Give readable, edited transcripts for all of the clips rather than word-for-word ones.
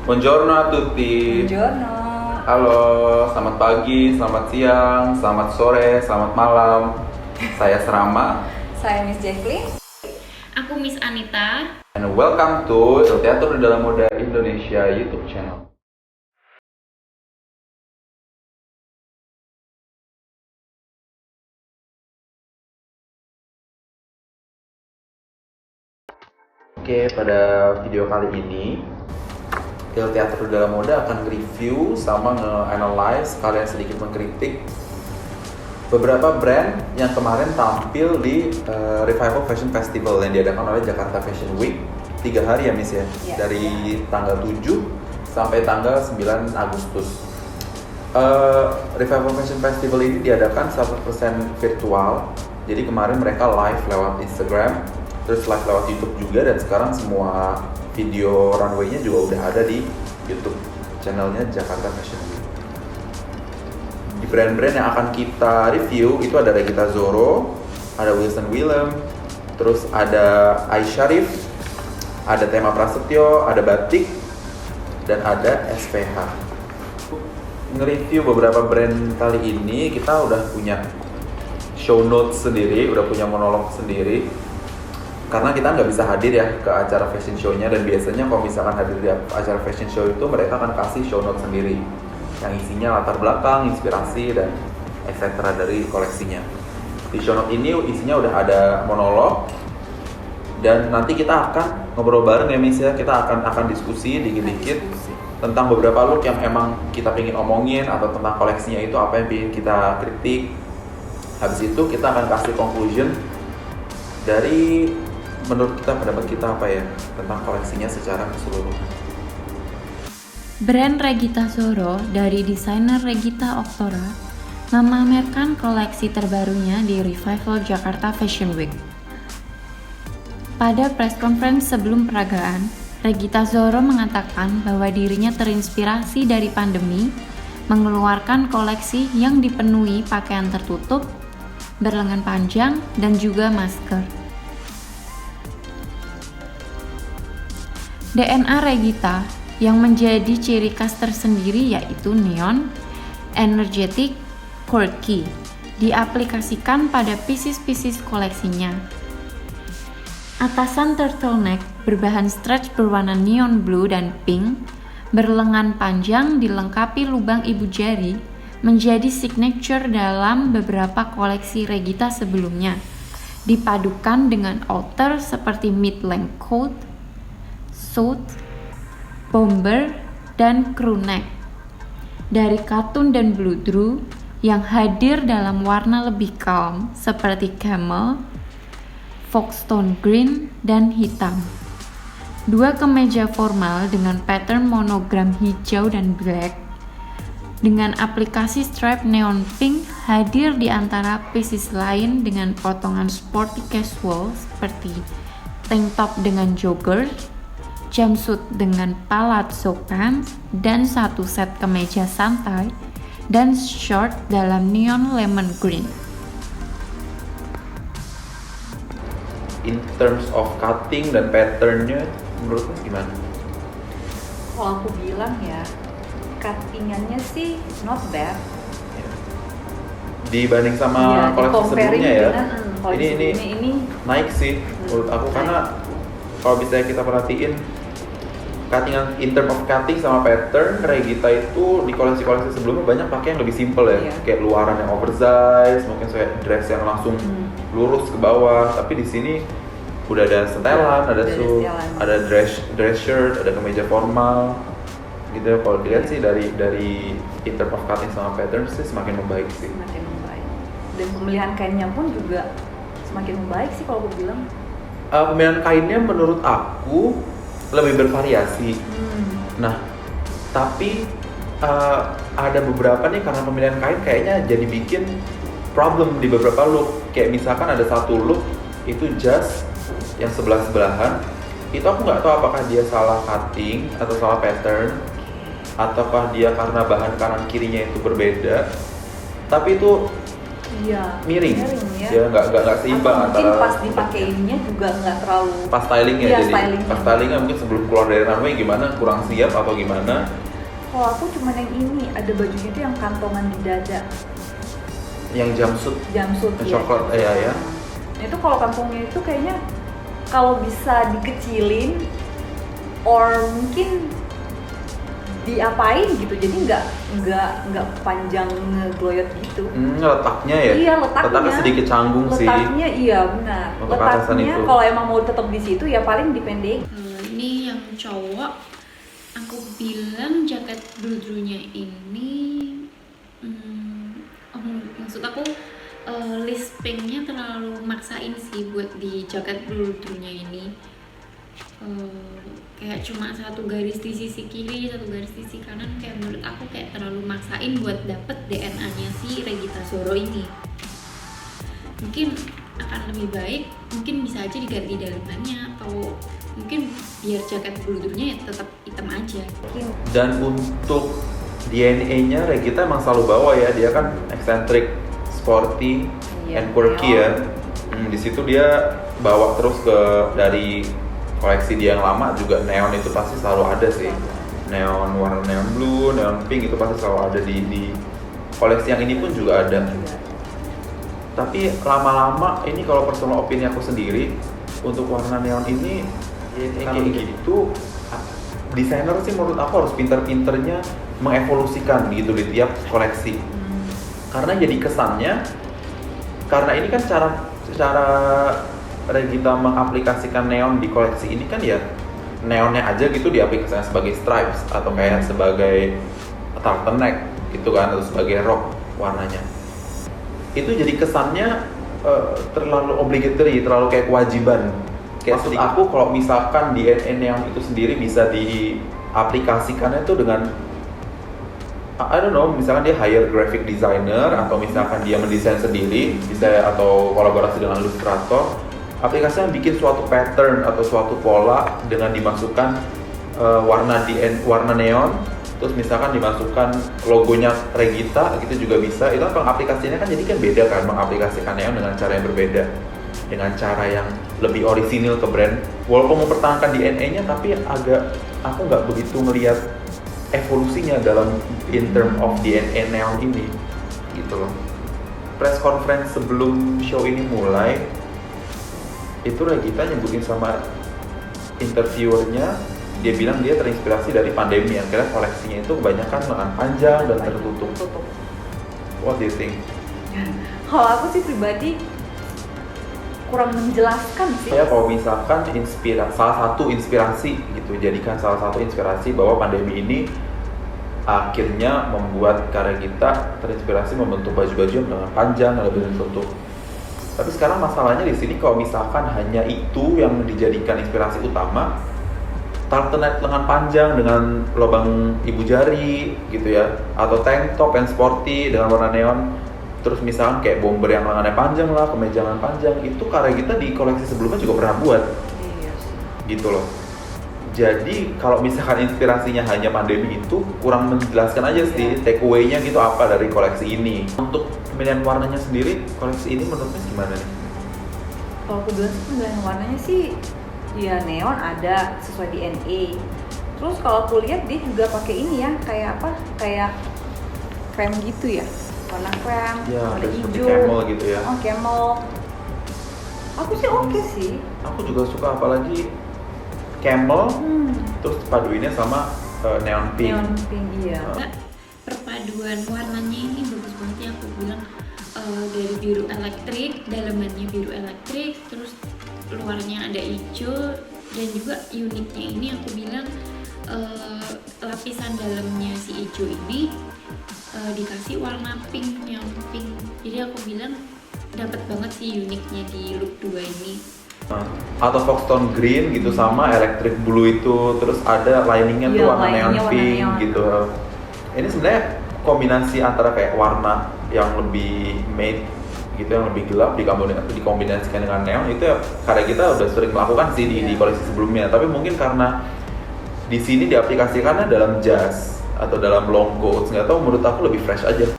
Buongiorno a tutti. Buongiorno. Halo, selamat pagi, selamat siang, selamat sore, selamat malam. Saya Serama. Saya Miss Jacqueline. Aku Miss Anita. And welcome to El Teatro de la Moda Indonesia YouTube channel. Oke, pada video kali ini El Teatro de la Moda akan review sama nge-analyze, sekalian sedikit mengkritik beberapa brand yang kemarin tampil di Revival Fashion Festival yang diadakan oleh Jakarta Fashion Week 3 hari ya Miss ya? Dari tanggal 7 sampai tanggal 9 Agustus. Revival Fashion Festival ini diadakan 100% virtual. Jadi kemarin mereka live lewat Instagram, terus live lewat YouTube juga, dan sekarang semua video runway-nya juga udah ada di YouTube channelnya Jakarta Fashion Week. Di brand-brand yang akan kita review itu ada Regita Zoro, ada Wilson Willem, terus ada Aisharif, ada Tema Prasetyo, ada Batik, dan ada SPH. Nge-review beberapa brand kali ini kita udah punya show notes sendiri, udah punya monolog sendiri. Karena kita nggak bisa hadir ya ke acara fashion show-nya, dan biasanya kalau misalkan hadir di acara fashion show itu mereka akan kasih show notes sendiri yang isinya latar belakang, inspirasi, dan etc. dari koleksinya. Di show note ini isinya udah ada monolog, dan nanti kita akan ngobrol bareng ya Miss ya. Kita akan diskusi dikit-dikit tentang beberapa look yang emang kita pengen omongin, atau tentang koleksinya itu apa yang pengen kita kritik. Habis itu kita akan kasih conclusion dari menurut kita, pendapat kita apa ya tentang koleksinya secara keseluruhan. Brand Regita Zoro dari desainer Regita Oktora memamerkan koleksi terbarunya di Revival Jakarta Fashion Week. Pada press conference sebelum peragaan, Regita Zoro mengatakan bahwa dirinya terinspirasi dari pandemi, mengeluarkan koleksi yang dipenuhi pakaian tertutup, berlengan panjang, dan juga masker. DNA Regita yang menjadi ciri khas tersendiri yaitu neon, energetic, quirky, diaplikasikan pada pieces-pieces koleksinya. Atasan turtleneck berbahan stretch berwarna neon blue dan pink, berlengan panjang dilengkapi lubang ibu jari, menjadi signature dalam beberapa koleksi Regita sebelumnya, dipadukan dengan outer seperti mid-length coat, suit, bomber, dan crew neck. Dari katun dan bludru yang hadir dalam warna lebih calm seperti camel, foxtone green, dan hitam. 2 kemeja formal dengan pattern monogram hijau dan black dengan aplikasi strap neon pink hadir di antara pieces lain dengan potongan sporty casual seperti tank top dengan jogger, jumpsuit dengan palazzo pants, dan 1 set kemeja santai dan short dalam neon lemon green. In terms of cutting dan patternnya, menurut Mas gimana? Kalau aku bilang ya, cuttingannya sih not bad. Dibanding sama koleksi sebelumnya ya, ini naik sih menurut aku, karena kalau bisa kita perhatiin cuttingan, in term of cutting sama pattern, Regita itu di koleksi-koleksi sebelumnya banyak pakai yang lebih simple ya, kayak luaran yang oversize, mungkin kayak dress yang langsung lurus ke bawah. Tapi di sini udah ada setelan, ada suit, ada dress shirt, ada kemeja formal gitu. Kalau dilihat sih dari in term of cutting sama pattern sih semakin membaik sih. Semakin membaik. Dan pemilihan kainnya pun juga semakin membaik sih kalau aku bilang. Pemilihan kainnya menurut aku lebih bervariasi. Nah, tapi ada beberapa nih, karena pemilihan kain kayaknya jadi bikin problem di beberapa look. Kayak misalkan ada satu look itu jas yang sebelah-sebelahan, itu aku nggak tahu apakah dia salah cutting atau salah pattern, ataukah dia karena bahan kanan kirinya itu berbeda. Tapi itu miring ya. ya, nggak seimbang Atau mungkin antara pas dipakainya juga nggak terlalu pas stylingnya. Iya, Jadi stylingnya. pas stylingnya mungkin sebelum keluar dari runway gimana, kurang siap atau gimana. Kalau aku cuma yang ini, ada bajunya itu yang kantongan di dada, Yang jumpsuit jumpsuit yang coklat ya. Nah, itu kalau kantongnya itu kayaknya kalau bisa dikecilin or mungkin diapain gitu, jadi nggak panjang ngegloyot gitu. Letaknya ya. Iya, letaknya sedikit canggung sih. Letaknya iya benar. Untuk atasan Letaknya itu. kalau emang mau tetap di situ ya paling dipendek. Ini yang cowok, aku bilang jaket bludrunya ini, maksud aku list pinknya terlalu maksain sih buat di jaket bludrunya ini. Kayak cuma satu garis di sisi kiri, satu garis di sisi kanan, kayak menurut aku kayak terlalu maksain buat dapet DNA-nya si Regita Soro ini. Mungkin akan lebih baik, mungkin bisa aja diganti dalemannya, atau mungkin biar jaket bludrunya ya tetap hitam aja. Dan untuk DNA-nya Regita emang selalu bawa ya, dia kan eccentric, sporty, Iya, and quirky ya. Di situ dia bawa terus dari koleksi dia yang lama juga, neon itu pasti selalu ada sih. Neon warna neon blue, neon pink itu pasti selalu ada di koleksi yang ini pun juga ada. Tapi lama-lama ini kalau personal opini aku sendiri untuk warna neon ini kayak gitu, desainer sih menurut aku harus pinter-pinternya mengevolusikan gitu di tiap koleksi. Karena jadi kesannya, karena ini kan cara Regita mengaplikasikan neon di koleksi ini kan ya neonnya aja gitu diaplikasikan sebagai stripes atau kayak sebagai turtleneck gitu kan, atau sebagai rok warnanya. Itu jadi kesannya terlalu obligatory, terlalu kayak kewajiban. Kayak maksud aku kalau misalkan DNA neon itu sendiri bisa diaplikasikannya tuh dengan I don't know, misalkan dia hire graphic designer atau misalkan dia mendesain sendiri, bisa atau kolaborasi dengan ilustrator, aplikasinya bikin suatu pattern atau suatu pola dengan dimasukkan warna neon, terus misalkan dimasukkan logonya Regita gitu juga bisa. Itu kan pengaplikasinya kan jadi kan beda kan, mengaplikasikan neon dengan cara yang berbeda, dengan cara yang lebih orisinil ke brand. Walaupun mempertahankan DNA-nya, tapi aku nggak begitu ngelihat evolusinya dalam in term of DNA neon ini gitu loh. Press conference sebelum show ini mulai itu Regita nyebutin sama interviewernya, dia bilang dia terinspirasi dari pandemi, yang kira koleksinya itu kebanyakan lengan panjang dan tertutup. What do you think? Kalau aku sih pribadi kurang menjelaskan sih. Ya kalau misalkan salah satu inspirasi gitu, jadikan salah satu inspirasi bahwa pandemi ini akhirnya membuat Regita terinspirasi membentuk baju-baju yang lengan panjang dan lebih tertutup. Tapi sekarang masalahnya di sini kalau misalkan hanya itu yang dijadikan inspirasi utama, turtleneck lengan panjang dengan lubang ibu jari gitu ya, atau tank top yang sporty dengan warna neon, terus misalkan kayak bomber yang lengannya panjang lah, kemeja lengan panjang, itu Regita di koleksi sebelumnya juga pernah buat. Iya sih. Gitu loh. Jadi kalau misalkan inspirasinya hanya pandemi itu kurang menjelaskan aja sih take away-nya gitu apa dari koleksi ini. Untuk pemilihan warnanya sendiri, koleksi ini menurutnya gimana nih? Kalau aku bilang sih pemilihan warnanya sih ya neon ada sesuai DNA. Terus kalau aku lihat dia juga pakai ini ya, kayak apa? Kayak krem gitu ya. Warna krem, Ya, warna seperti hijau. camel gitu ya. Oh, camel. Aku sih oke sih. Aku juga suka apalagi camel, terus paduinnya sama neon pink. Neon pink iya. Perpaduan warnanya ini bagus banget ya, aku bilang dari biru elektrik, dalamannya biru elektrik, terus luarnya ada hijau, dan juga uniknya ini aku bilang lapisan dalamnya si hijau ini dikasih warna pink, neon pink. Jadi aku bilang dapat banget sih uniknya di look 2 ini. Atau Foxtone green gitu sama electric blue itu, terus ada liningnya tuh warna neon pink gitu. Ini sebenarnya kombinasi antara kayak warna yang lebih matte gitu, yang lebih gelap dikombinasikan dengan neon, itu ya karya kita udah sering melakukan sih di koleksi sebelumnya. Tapi mungkin karena di sini diaplikasikannya dalam jas atau dalam long coat, nggak tahu, menurut aku lebih fresh aja.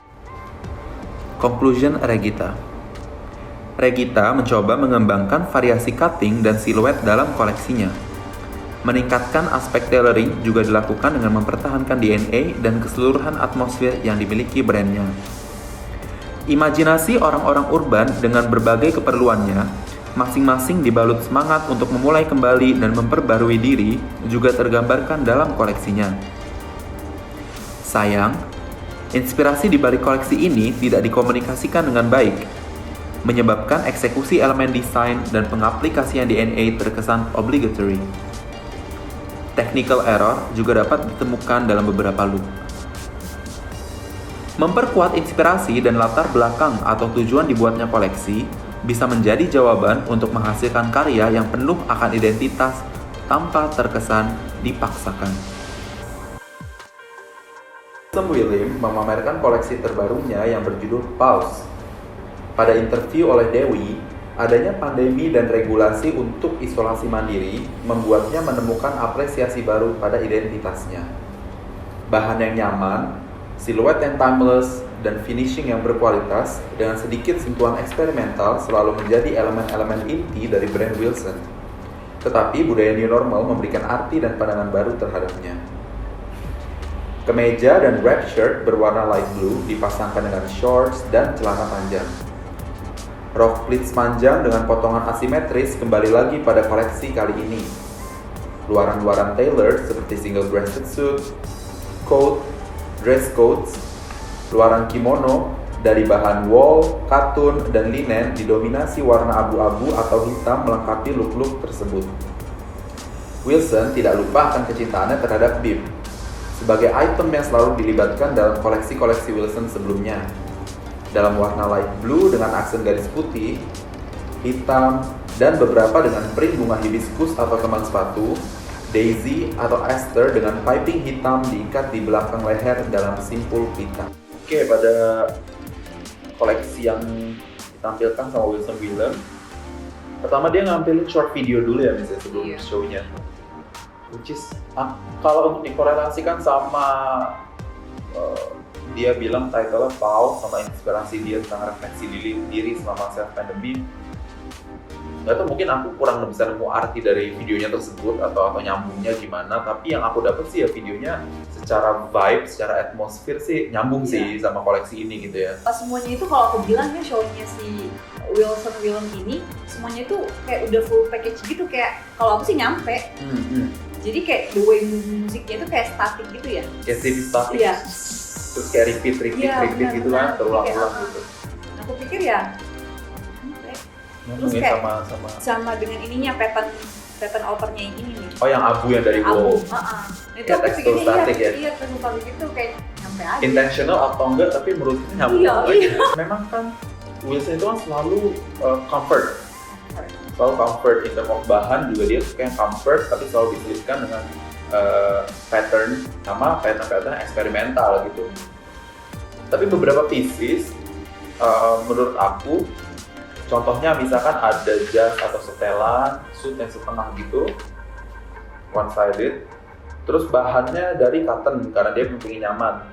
Conclusion Regita. Regita mencoba mengembangkan variasi cutting dan siluet dalam koleksinya. Meningkatkan aspek tailoring juga dilakukan dengan mempertahankan DNA dan keseluruhan atmosfer yang dimiliki brandnya. Imajinasi orang-orang urban dengan berbagai keperluannya, masing-masing dibalut semangat untuk memulai kembali dan memperbarui diri, juga tergambarkan dalam koleksinya. Sayang, inspirasi di balik koleksi ini tidak dikomunikasikan dengan baik, menyebabkan eksekusi elemen desain dan pengaplikasian DNA terkesan obligatory. Technical error juga dapat ditemukan dalam beberapa loop. Memperkuat inspirasi dan latar belakang atau tujuan dibuatnya koleksi bisa menjadi jawaban untuk menghasilkan karya yang penuh akan identitas tanpa terkesan dipaksakan. Wilson William memamerkan koleksi terbarunya yang berjudul Pause. Pada interview oleh Dewi, adanya pandemi dan regulasi untuk isolasi mandiri membuatnya menemukan apresiasi baru pada identitasnya. Bahan yang nyaman, siluet yang timeless, dan finishing yang berkualitas dengan sedikit sentuhan eksperimental selalu menjadi elemen-elemen inti dari brand Wilson. Tetapi budaya new normal memberikan arti dan pandangan baru terhadapnya. Kemeja dan wrap shirt berwarna light blue dipasangkan dengan shorts dan celana panjang. Rok pleats panjang dengan potongan asimetris kembali lagi pada koleksi kali ini. Luaran-luaran tailored seperti single-breasted suit, coat, dress coats, luaran kimono dari bahan wool, katun, dan linen didominasi warna abu-abu atau hitam melengkapi look-look tersebut. Wilson tidak lupa akan kecintaannya terhadap bib, sebagai item yang selalu dilibatkan dalam koleksi-koleksi Wilson sebelumnya. Dalam warna light blue dengan aksen garis putih, hitam, dan beberapa dengan print bunga hibiscus atau kembang sepatu, daisy atau aster dengan piping hitam diikat di belakang leher dalam simpul pita. Oke, pada koleksi yang ditampilkan sama Wilson William, pertama dia ngambilin short video dulu ya misalnya sebelum show-nya. Which is, kalau untuk dikorelasikan sama dia bilang title-nya Pause sama inspirasi dia tentang refleksi diri selama self-pandemic. Nggak tahu, mungkin aku kurang bisa nemu arti dari videonya tersebut atau nyambungnya gimana, tapi yang aku dapat sih ya videonya secara vibe, secara atmosfer sih nyambung sih sama koleksi ini gitu ya. Semuanya itu kalau aku bilang ya show-nya si Wilson William ini semuanya itu kayak udah full package gitu, kayak kalau aku sih nyampe. Jadi kayak the way musiknya itu kayak static gitu ya. Kayak TV static. Iya. Terus kayak repeat gitu kan, terulang-ulang gitu. Aku pikir ya terus kayak kayak sama dengan ininya pattern outernya yang ini nih. Oh, yang abu yang dari wall. Itu kayak aku tekstur static ya? Iya, tekstur static itu kayak nyampe aja. Intentional atau enggak, tapi menurutku nyambung. Iya. Memang kan Wilson itu kan selalu comfort. Selalu comfort in terms of bahan juga dia kayak comfort, tapi selalu diselipkan dengan pattern sama pattern eksperimental gitu. Tapi beberapa pieces menurut aku, contohnya misalkan ada jas atau setelan, suit yang setengah gitu, one sided, terus bahannya dari cotton karena dia pengen nyaman.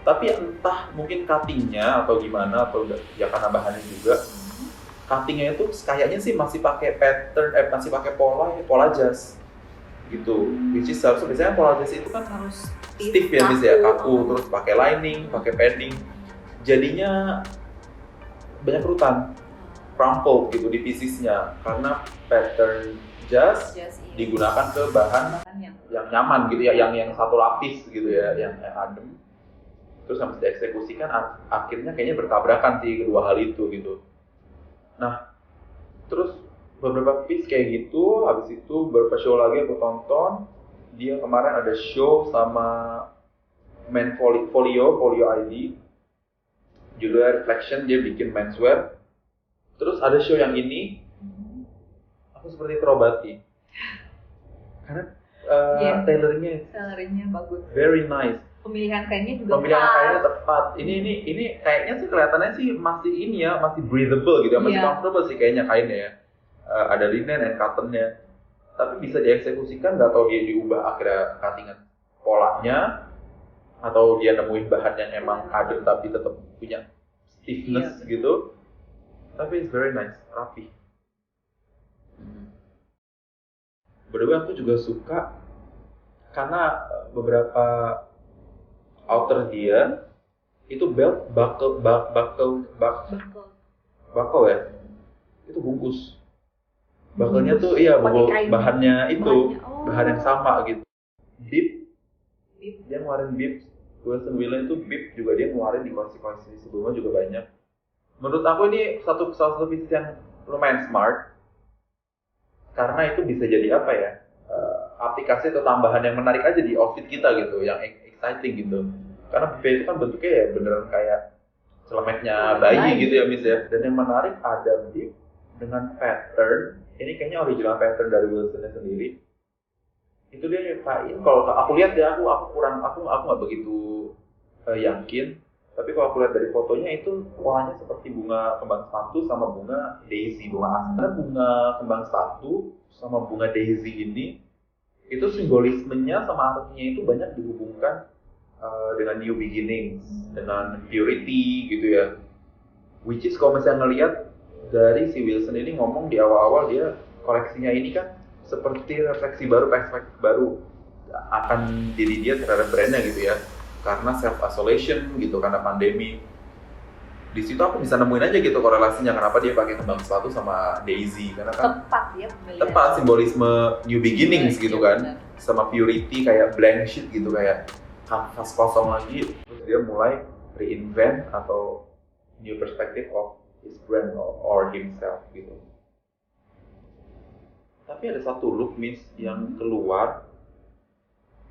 Tapi entah mungkin cuttingnya atau gimana, atau ya karena bahannya juga, cuttingnya itu kayaknya sih masih pakai pattern, masih pakai pola jas gitu. Which is seharusnya biasanya pola jas itu kan harus stiff ya, bisa kaku, terus pakai lining, pakai padding, jadinya banyak kerutan, crumpled gitu di piecesnya karena pattern jas digunakan ke bahan yang nyaman gitu ya, yang satu lapis gitu ya, yang adem. Terus habis dieksekusikan akhirnya kayaknya bertabrakan sih kedua hal itu gitu. Nah, terus beberapa piece kayak gitu, habis itu beberapa show lagi aku tonton. Dia kemarin ada show sama Men Folio ID, judulnya Reflection, dia bikin menswear. Terus ada show yang ini, aku seperti terobati karena tailoringnya bagus, very nice. Pemilihan kainnya juga tepat. Ini kayaknya sih kelihatannya sih masih ini ya, masih breathable gitu, masih comfortable sih kayaknya kainnya ya. Ada linen dan cottonnya, tapi bisa dieksekusikan, nggak tahu dia diubah akhirnya cuttingan polanya atau dia nemuin bahan yang emang adem tapi tetap punya stiffness Iya. gitu, tapi it's very nice, rapi. By the way, aku juga suka karena beberapa outer dia itu belt buckle ya, itu bungkus. Buckle-nya tuh iya Pakai kain. bahannya itu Bahannya, oh. bahan yang sama gitu. Bib, Bib. dia ngeluarin bib. Wilson Williams itu bib juga dia ngeluarin di koleksi-koleksi sebelumnya juga banyak. Menurut aku ini salah satu bisnis yang lumayan smart karena itu bisa jadi apa ya, aplikasi atau tambahan yang menarik aja di outfit kita gitu, yang exciting gitu. Karena bib itu kan bentuknya ya beneran kayak celemeknya bayi gitu ya Miss ya. Dan yang menarik ada bib dengan pattern, ini kayaknya original pattern dari Wilsonnya sendiri. Itu dia nyiptain, kalau aku lihat ya aku nggak begitu yakin, tapi kalau aku lihat dari fotonya itu polanya seperti bunga kembang sepatu sama bunga daisy, bunga astra. Bunga kembang sepatu sama bunga daisy ini itu simbolismenya sama artinya itu banyak dihubungkan dengan new beginnings, dengan purity gitu ya. Which is kalau misalnya ngelihat dari si Wilson ini ngomong di awal-awal dia koleksinya ini kan seperti refleksi baru, perspektif baru akan diri dia terhadap brandnya gitu ya, karena self isolation gitu karena pandemi. Di situ aku bisa nemuin aja gitu korelasinya kenapa dia pakai kembang sepatu sama daisy, karena kan Tepat ya pemilihan. tepat simbolisme new beginnings Iya, gitu iya, kan, benar. sama purity kayak blank sheet gitu, kayak kanvas kosong lagi, terus dia mulai reinvent atau new perspective of his brand or himself gitu. Tapi ada satu look Miss yang keluar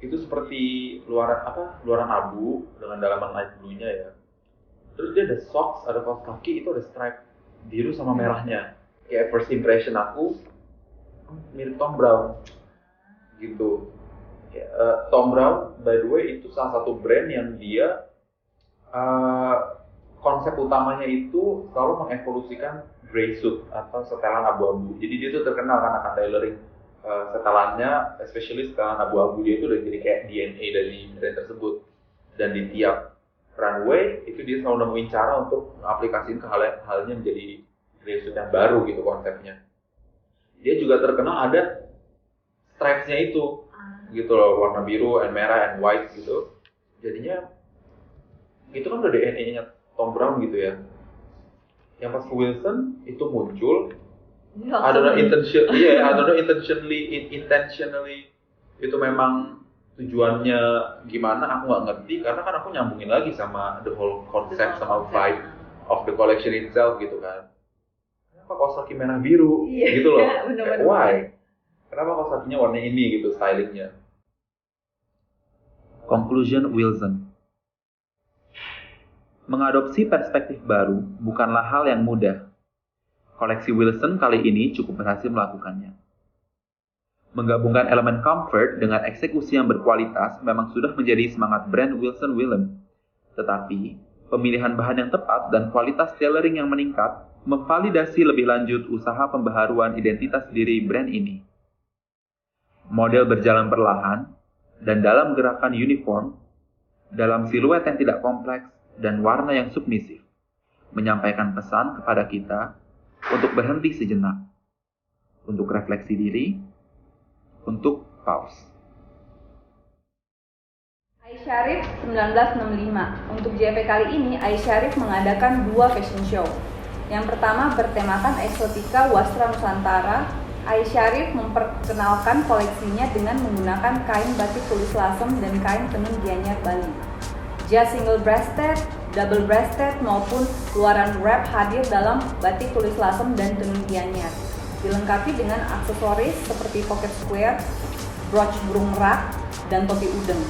itu seperti luaran abu dengan dalaman light blue-nya ya. Terus dia ada socks, ada kaos kaki, itu ada stripe biru sama merahnya. Kayak first impression aku mirip Thom Browne gitu. Thom Browne by the way itu salah satu brand yang dia konsep utamanya itu selalu mengevolusikan grey suit atau setelan abu-abu. Jadi dia tuh terkenal kan akan tailoring setelannya, especially setelan abu-abu dia itu udah jadi kayak DNA dari brand tersebut. Dan di tiap runway itu dia selalu nemuin cara untuk aplikasiin ke halnya menjadi grey suit yang baru gitu konsepnya. Dia juga terkenal ada stripes-nya itu, gitu loh, warna biru, and merah, and white gitu. Jadinya itu kan udah DNA-nya Thom Browne gitu ya. Yang pas ke Wilson itu muncul, I don't know intentionally itu memang tujuannya gimana aku nggak ngerti, karena kan aku nyambungin lagi sama the whole concept sama vibe of the collection itself gitu kan. Kenapa kaos kaki merah biru gitu loh? Bener-bener. Why? Kenapa kaos kakinya warna ini gitu stylingnya? Conclusion Wilson. Mengadopsi perspektif baru bukanlah hal yang mudah. Koleksi Wilson kali ini cukup berhasil melakukannya. Menggabungkan elemen comfort dengan eksekusi yang berkualitas memang sudah menjadi semangat brand Wilson Willem. Tetapi, pemilihan bahan yang tepat dan kualitas tailoring yang meningkat memvalidasi lebih lanjut usaha pembaharuan identitas diri brand ini. Model berjalan perlahan dan dalam gerakan uniform, dalam siluet yang tidak kompleks dan warna yang submisif, menyampaikan pesan kepada kita untuk berhenti sejenak, untuk refleksi diri, untuk pause. Aisyarif 1965. Untuk JP kali ini, Aisyarif mengadakan 2 fashion show. Yang pertama bertemakan eksotika wastra Nusantara. Aisyarif memperkenalkan koleksinya dengan menggunakan kain batik tulis lasem dan kain tenun Gianyar Bali. Jas single breasted, double breasted maupun luaran wrap hadir dalam batik tulis lasem dan tenun Gianyar. Dilengkapi dengan aksesoris seperti pocket square, brooch burung merak, dan topi udeng.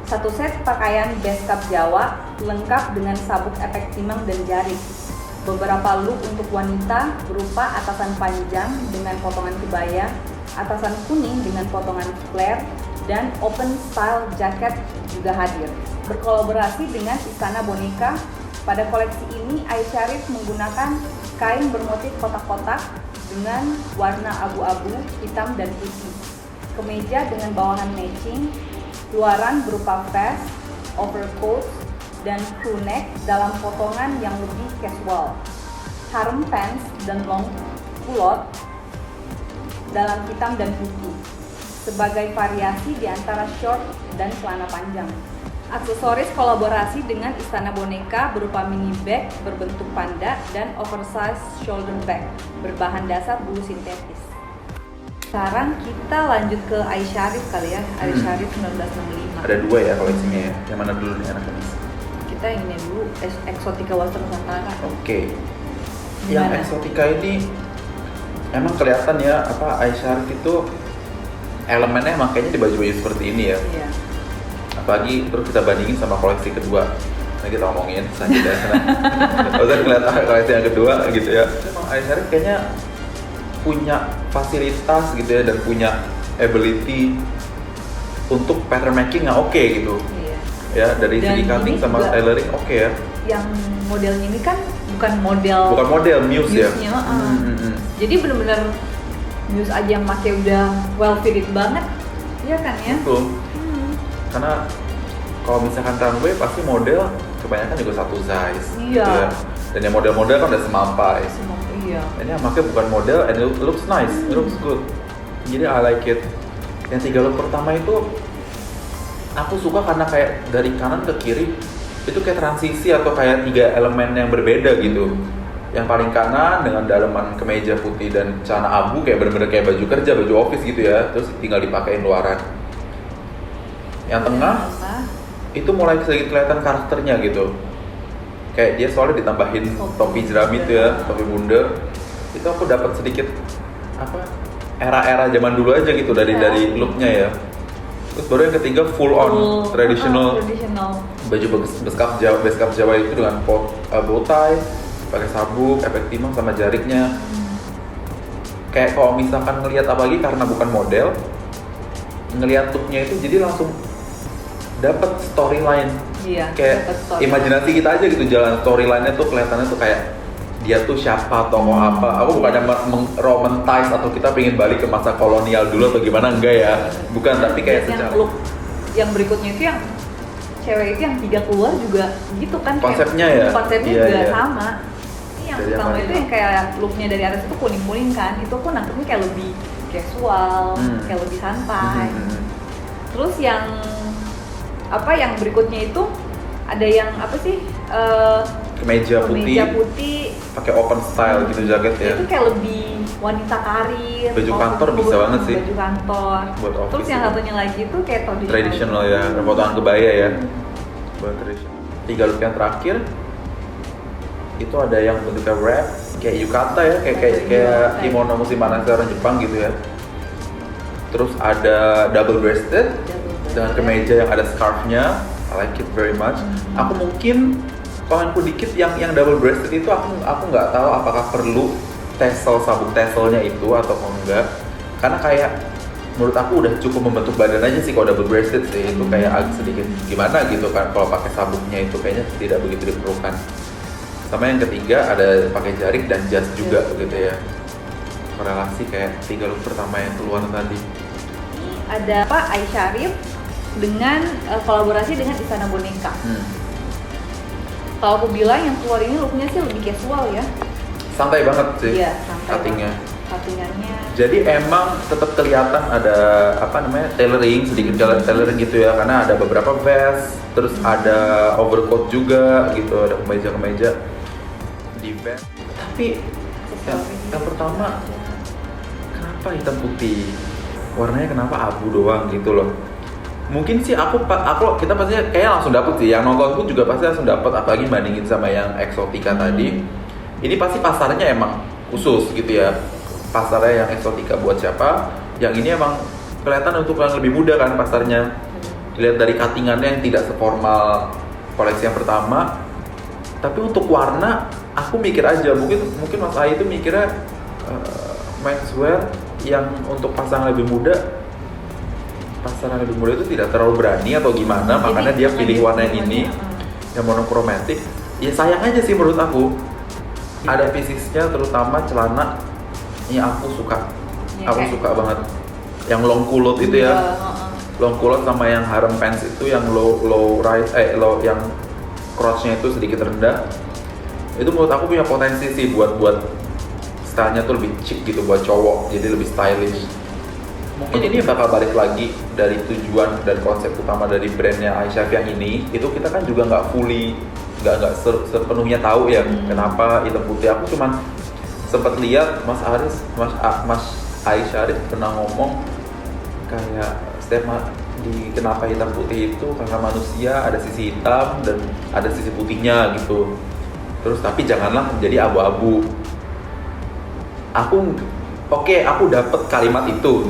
Satu set pakaian beskap Jawa lengkap dengan sabuk efek timang dan jarik. Beberapa look untuk wanita berupa atasan panjang dengan potongan kebaya, atasan kuning dengan potongan flare, dan open style jaket juga hadir. Berkolaborasi dengan Istana Boneka, pada koleksi ini Aisyarif menggunakan kain bermotif kotak-kotak dengan warna abu-abu, hitam, dan putih. Kemeja dengan bawahan matching, luaran berupa vest, overcoat, dan crew neck dalam potongan yang lebih casual. Harem pants dan long culot dalam hitam dan putih sebagai variasi di antara short dan celana panjang. Aksesoris kolaborasi dengan Istana Boneka berupa mini bag berbentuk panda dan oversized shoulder bag berbahan dasar bulu sintetis. Sekarang kita lanjut ke Aisharif kali ya, Aisharif 1965. Ada 2 ya koleksinya ya. Yang mana dulu nih anaknya? Kita yang ini dulu, Exotica Western Nusantara. Oke. Gimana? Yang Exotica ini emang kelihatan ya apa Aisharif itu elemennya emang kayaknya di baju-baju seperti ini ya. Iya. Apalagi terus kita bandingin sama koleksi kedua. Nah kita ngomongin selanjutnya. Udah kelihatan koleksi yang kedua gitu ya. Emang Aisharif kayaknya punya fasilitas gitu ya dan punya ability untuk pattern making yang oke gitu. Iya. Ya dari Dan segi cutting ini sama juga tailoring oke ya. Yang modelnya ini kan bukan model Bukan model Muse ya. Muse-nya, jadi bener-bener Muse aja yang pakai udah well fitted banget, iya kan ya? Betul. Karena kalau misalkan runway pasti model kebanyakan juga satu size. Iya. Gitu ya. Dan yang model-model kan udah semampai. Iya. Ini yang pakai bukan model and it looks nice, it looks good. Jadi I like it. Yang 3 look pertama itu aku suka karena kayak dari kanan ke kiri itu kayak transisi atau kayak 3 elemen yang berbeda gitu. Yang paling kanan dengan dalaman kemeja putih dan celana abu kayak bener-bener kayak baju kerja, baju office gitu ya. Terus tinggal dipakein luaran. Yang tengah itu mulai sedikit kelihatan karakternya gitu. Kayak dia soalnya ditambahin topi jerami itu ya, topi bundar. Itu aku dapat sedikit apa era-era zaman dulu aja gitu dari looknya ya. Terus baru yang ketiga full on traditional. Baju beskap Jawa itu dengan bow tie, pakai sabuk, efek timang sama jariknya. Kayak kalau misalkan ngelihat apalagi karena bukan model, ngelihat looknya itu jadi langsung dapat storyline. Iya, kayak imajinasi kita aja gitu jalan storyline-nya tuh kelihatannya tuh kayak dia tuh siapa, tokoh apa. Aku bukannya romantise atau kita pengen balik ke masa kolonial dulu atau gimana, enggak ya. Bukan, tapi kayak yang secara look yang berikutnya itu yang cewek itu yang 3 keluar juga gitu kan, konsepnya kayak, ya. konsepnya Iya, juga iya. sama. Ini yang Dari pertama yang itu mana? yang kayak looknya dari atas itu kuning-kuning kan, itu aku nangkepnya kayak lebih casual, kayak lebih santai. Terus yang apa yang berikutnya itu ada yang apa sih kemeja putih pakai open style gitu jaket ya. itu kayak lebih wanita karir, Baju kantor bisa banget sih. baju kantor. Buat office Terus yang itu. satunya lagi itu kayak Traditional ya, potongan kebaya ya. Buat traditional. 3 look yang terakhir itu ada yang bentuknya wrap kayak yukata ya, kayak kimono musim panas orang Jepang gitu ya. Terus ada double breasted dengan kemeja yang ada scarfnya. I like it very much. Aku mungkin komenku dikit yang double breasted itu aku nggak tahu apakah perlu sabuk tasselnya itu atau enggak. Karena kayak menurut aku udah cukup membentuk badan aja sih kalau double breasted sih. Itu kayak agak sedikit gimana gitu kan kalau pakai sabuknya itu kayaknya tidak begitu diperlukan. Sama yang ketiga ada pakai jarik dan jas juga gitu ya. Korelasi kayak 3 look pertama yang keluar tadi. Ada apa Aisharif dengan kolaborasi dengan Istana Boneka. Kalau aku bilang yang keluar ini looknya sih lebih casual ya. Santai banget sih. Iya, santai. Cuttingnya. Cuttingannya. Jadi emang tetap kelihatan ada apa namanya tailoring, sedikit tailoring gitu ya, karena ada beberapa vest, terus ada overcoat juga gitu, ada kemeja-kemeja di vest. Tapi yang pertama kenapa hitam putih? Warnanya kenapa abu doang gitu loh? Mungkin sih kita pasti kayak langsung dapet sih, yang nonton pun juga pasti langsung dapet, apalagi bandingin sama yang Exotica tadi. Ini pasti pasarnya emang khusus gitu ya, pasarnya yang Exotica buat siapa, yang ini emang kelihatan untuk yang lebih muda kan pasarnya. Dilihat dari cuttingannya yang tidak seformal koleksi yang pertama, tapi untuk warna aku mikir aja, mungkin Mas Ai itu mikirnya menswear yang untuk pasangan lebih muda itu tidak terlalu berani atau gimana. Jadi, makanya dia pilih warna yang ini yang monochromatic. Ya sayang aja sih menurut aku. Ada piecesnya terutama celana ini aku suka. Aku suka banget. Yang long culot itu ya. Long culot sama yang harem pants itu yang low rise yang crotch-nya itu sedikit rendah. Itu menurut aku punya potensi sih buat stylenya tuh lebih chic gitu buat cowok, jadi lebih stylish. Mungkin ini bakal balik lagi dari tujuan dan konsep utama dari brandnya Aisyah yang ini. Itu kita kan juga nggak sepenuhnya tahu ya kenapa hitam putih. Aku cuman sempat lihat Mas Aisyah pernah ngomong kayak setiap di kenapa hitam putih itu karena manusia ada sisi hitam dan ada sisi putihnya gitu. Terus tapi janganlah menjadi abu-abu. Aku dapet kalimat itu,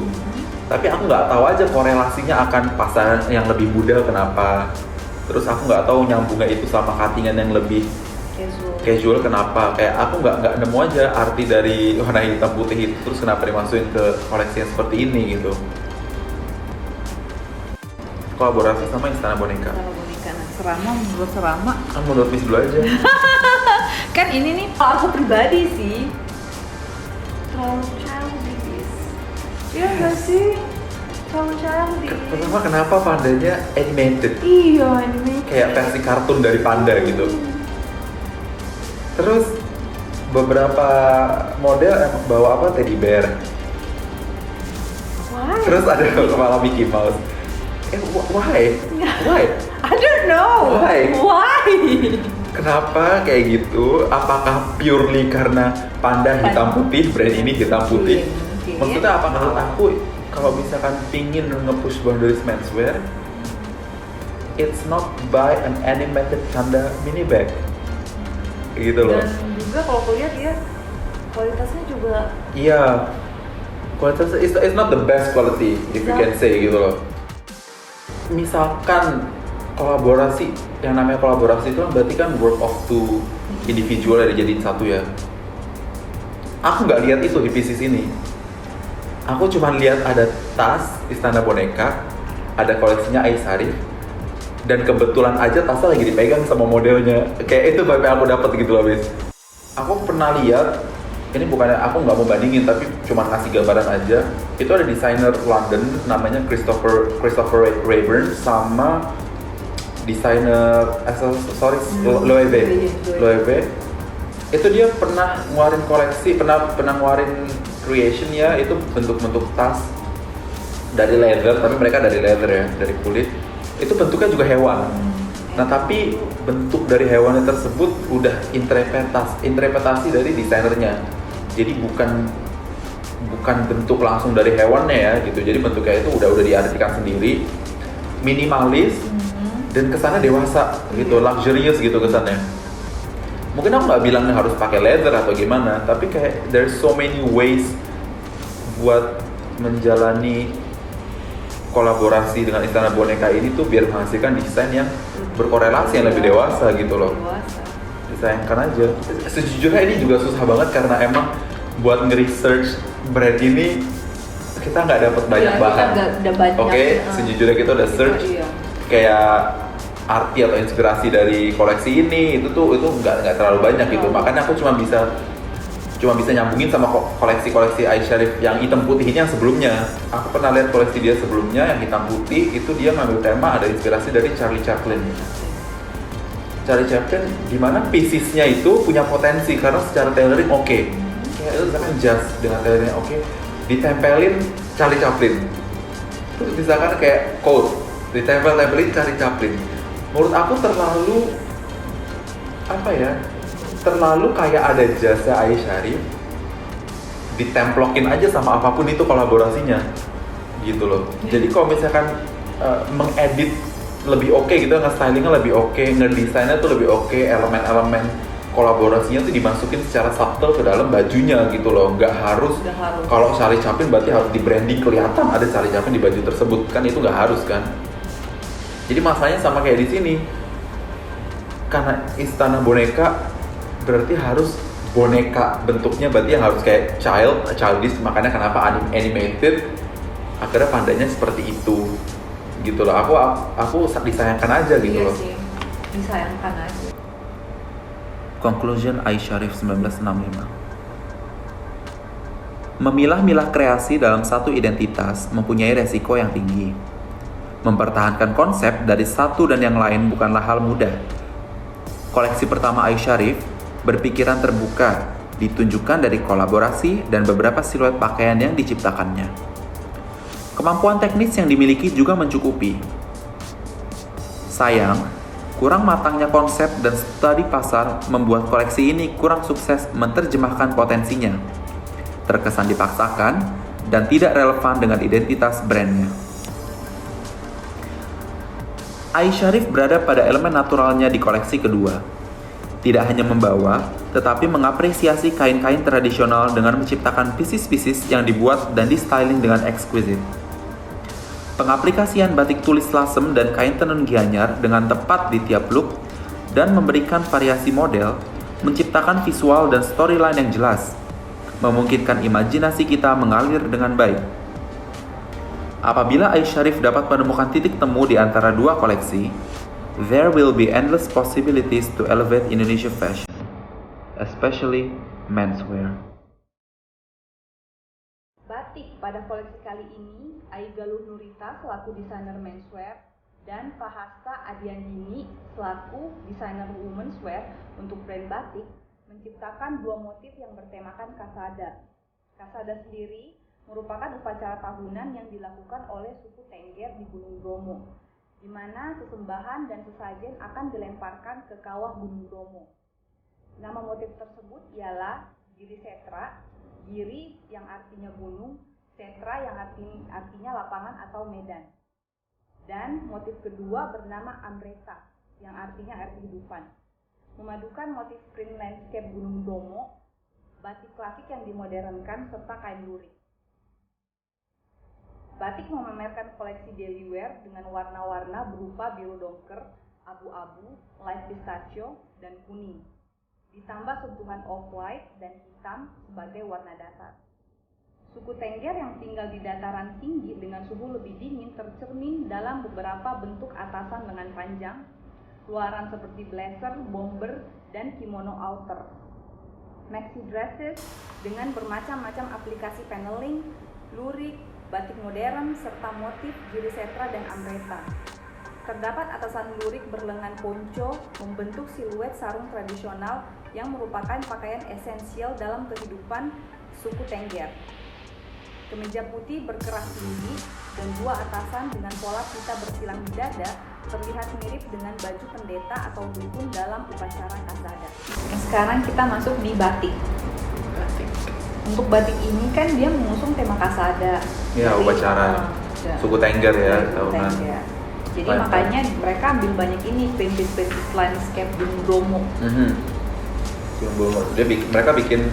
tapi aku nggak tahu aja korelasinya akan pasangan yang lebih muda kenapa. Terus aku nggak tahu nyambungnya itu sama cuttingan yang lebih casual kenapa. Kayak aku nggak nemu aja arti dari warna hitam putih itu terus kenapa dimasukin ke koleksi yang seperti ini gitu. Kolaborasi sama Istana Boneka. Serama, menurut Serama. Menurut Miss dulu aja. Kan ini nih kalau aku pribadi sih terlalu childish. Iya nggak sih? Terlalu childish. Pertama kenapa pandanya animated? Iya animated. Kayak versi kartun dari panda gitu. Terus beberapa model emang bawa apa teddy bear. Why? Terus ada kepala Mickey Mouse. Why? I don't know. Why? Kenapa kayak gitu? Apakah purely karena panda hitam putih, brand ini hitam putih? Maksudnya apa? Menurut aku kalau misalkan pingin nge-push boundaries menswear, it's not buy an animated panda mini bag. Gitu loh. Dan juga kalau aku lihat ya kualitasnya juga. Iya. Kualitasnya it's not the best quality if you can say gitu loh. Misalkan kolaborasi, yang namanya kolaborasi itu kan berarti kan work of two individual yang dijadiin satu ya. Aku nggak lihat itu di pieces ini. Aku cuma lihat ada tas Istana Boneka, ada koleksinya Aisyah, dan kebetulan aja tasnya lagi dipegang sama modelnya. Kayak itu vibe yang aku dapat gitu loh, bis. Aku pernah lihat, ini bukannya aku nggak mau bandingin tapi cuma ngasih gambaran aja. Itu ada desainer London namanya Christopher Rayburn sama desainer Loewe. Itu dia pernah ngeluarin koleksi, pernah ngeluarin creation ya, itu bentuk-bentuk tas dari leather, tapi mereka dari leather ya, dari kulit. Itu bentuknya juga hewan. Nah tapi bentuk dari hewannya tersebut udah interpretasi dari desainernya. Jadi bukan bentuk langsung dari hewannya ya gitu. Jadi bentuknya itu udah diartikan sendiri, minimalis dan kesannya dewasa gitu, luxurious gitu kesannya. Mungkin aku nggak bilang harus pakai leather atau gimana, tapi kayak there's so many ways buat menjalani kolaborasi dengan Istana Boneka ini tuh biar menghasilkan desain yang berkorelasi yang lebih dewasa gitu loh. Disayangkan aja. Sejujurnya ini juga susah banget karena emang buat nge-research brand ini kita nggak dapat banyak bahan. Oke, sejujurnya kita udah search kayak arti atau inspirasi dari koleksi ini itu nggak terlalu banyak gitu. Makanya aku cuma bisa nyambungin sama koleksi Aisyah yang hitam putih ini yang sebelumnya. Aku pernah lihat koleksi dia sebelumnya yang hitam putih, itu dia ngambil tema ada inspirasi dari Charlie Chaplin. Charlie Chaplin dimana piecesnya itu punya potensi karena secara tailoring oke. Kayak itu misalkan jas dengan tailoring oke, ditempelin Charlie Chaplin. Terus misalkan kayak coat, ditempelin Charlie Chaplin. Menurut aku terlalu kayak ada jasa Aisyah ditemplokin aja sama apapun itu kolaborasinya gitu loh. Jadi kalau misalkan mengedit lebih oke gitu, nge-stylingnya lebih oke, ngedesainnya tuh lebih oke, elemen-elemen kolaborasinya tuh dimasukin secara subtle ke dalam bajunya gitu loh. Nggak harus. Kalau Charlie Chaplin berarti harus di branding kelihatan ada Charlie Chaplin di baju tersebut, kan itu nggak harus kan. Jadi masalahnya sama kayak di sini, karena Istana Boneka berarti harus boneka bentuknya berarti yang harus kayak childish, makanya kenapa animated, akhirnya pandanya seperti itu gitu loh. Aku disayangkan aja gitu loh. Iya sih, disayangkan aja. Conclusion Aisyah 1965. Memilah-milah kreasi dalam satu identitas mempunyai resiko yang tinggi. Mempertahankan konsep dari satu dan yang lain bukanlah hal mudah. koleksi pertama Aisharif berpikiran terbuka, ditunjukkan dari kolaborasi dan beberapa siluet pakaian yang diciptakannya. Kemampuan teknis yang dimiliki juga mencukupi. Sayang, kurang matangnya konsep dan studi pasar membuat koleksi ini kurang sukses menerjemahkan potensinya. Terkesan dipaksakan dan tidak relevan dengan identitas brandnya. Aisharif berada pada elemen naturalnya di koleksi kedua. Tidak hanya membawa, tetapi mengapresiasi kain-kain tradisional dengan menciptakan pieces-pieces yang dibuat dan di-styling dengan ekskuisite. Pengaplikasian batik tulis lasem dan kain tenun gianyar dengan tepat di tiap look dan memberikan variasi model, menciptakan visual dan storyline yang jelas, memungkinkan imajinasi kita mengalir dengan baik. Apabila Aisharif dapat menemukan titik temu di antara dua koleksi, there will be endless possibilities to elevate Indonesia fashion, especially menswear. Batik pada koleksi kali ini, Aigaluh Nurita selaku desainer menswear dan Fahasta Adiandini selaku desainer womenswear untuk brand batik menciptakan dua motif yang bertemakan kasada. Kasada sendiri merupakan upacara tahunan yang dilakukan oleh suku Tengger di Gunung Bromo, di mana sesembahan dan sesajen akan dilemparkan ke kawah Gunung Bromo. Nama motif tersebut ialah Giri Setra, Giri yang artinya gunung, Setra yang artinya lapangan atau medan. Dan motif kedua bernama Amreta, yang artinya air kehidupan. Memadukan motif print landscape Gunung Bromo, batik klasik yang dimodernkan, serta kain lurik. Batik memamerkan koleksi daily wear dengan warna-warna berupa biru dongker, abu-abu, light pistachio, dan kuning. Ditambah sentuhan off-white dan hitam sebagai warna dasar. Suku Tengger yang tinggal di dataran tinggi dengan suhu lebih dingin tercermin dalam beberapa bentuk atasan lengan panjang, luaran seperti blazer, bomber, dan kimono outer. Maxi dresses dengan bermacam-macam aplikasi paneling, lurik, batik modern, serta motif Giri Setra dan Amreta. Terdapat atasan lurik berlengan ponco membentuk siluet sarung tradisional yang merupakan pakaian esensial dalam kehidupan suku Tengger. Kemeja putih berkerah tinggi dan dua atasan dengan pola pita bersilang di dada terlihat mirip dengan baju pendeta atau dukun dalam upacara kasada. Sekarang kita masuk di batik. Untuk batik ini kan dia mengusung tema kasada. Ya, upacara suku Tengger ya, tahunan. Jadi makanya mereka ambil banyak ini printis landscape Gunung Bromo. Mereka bikin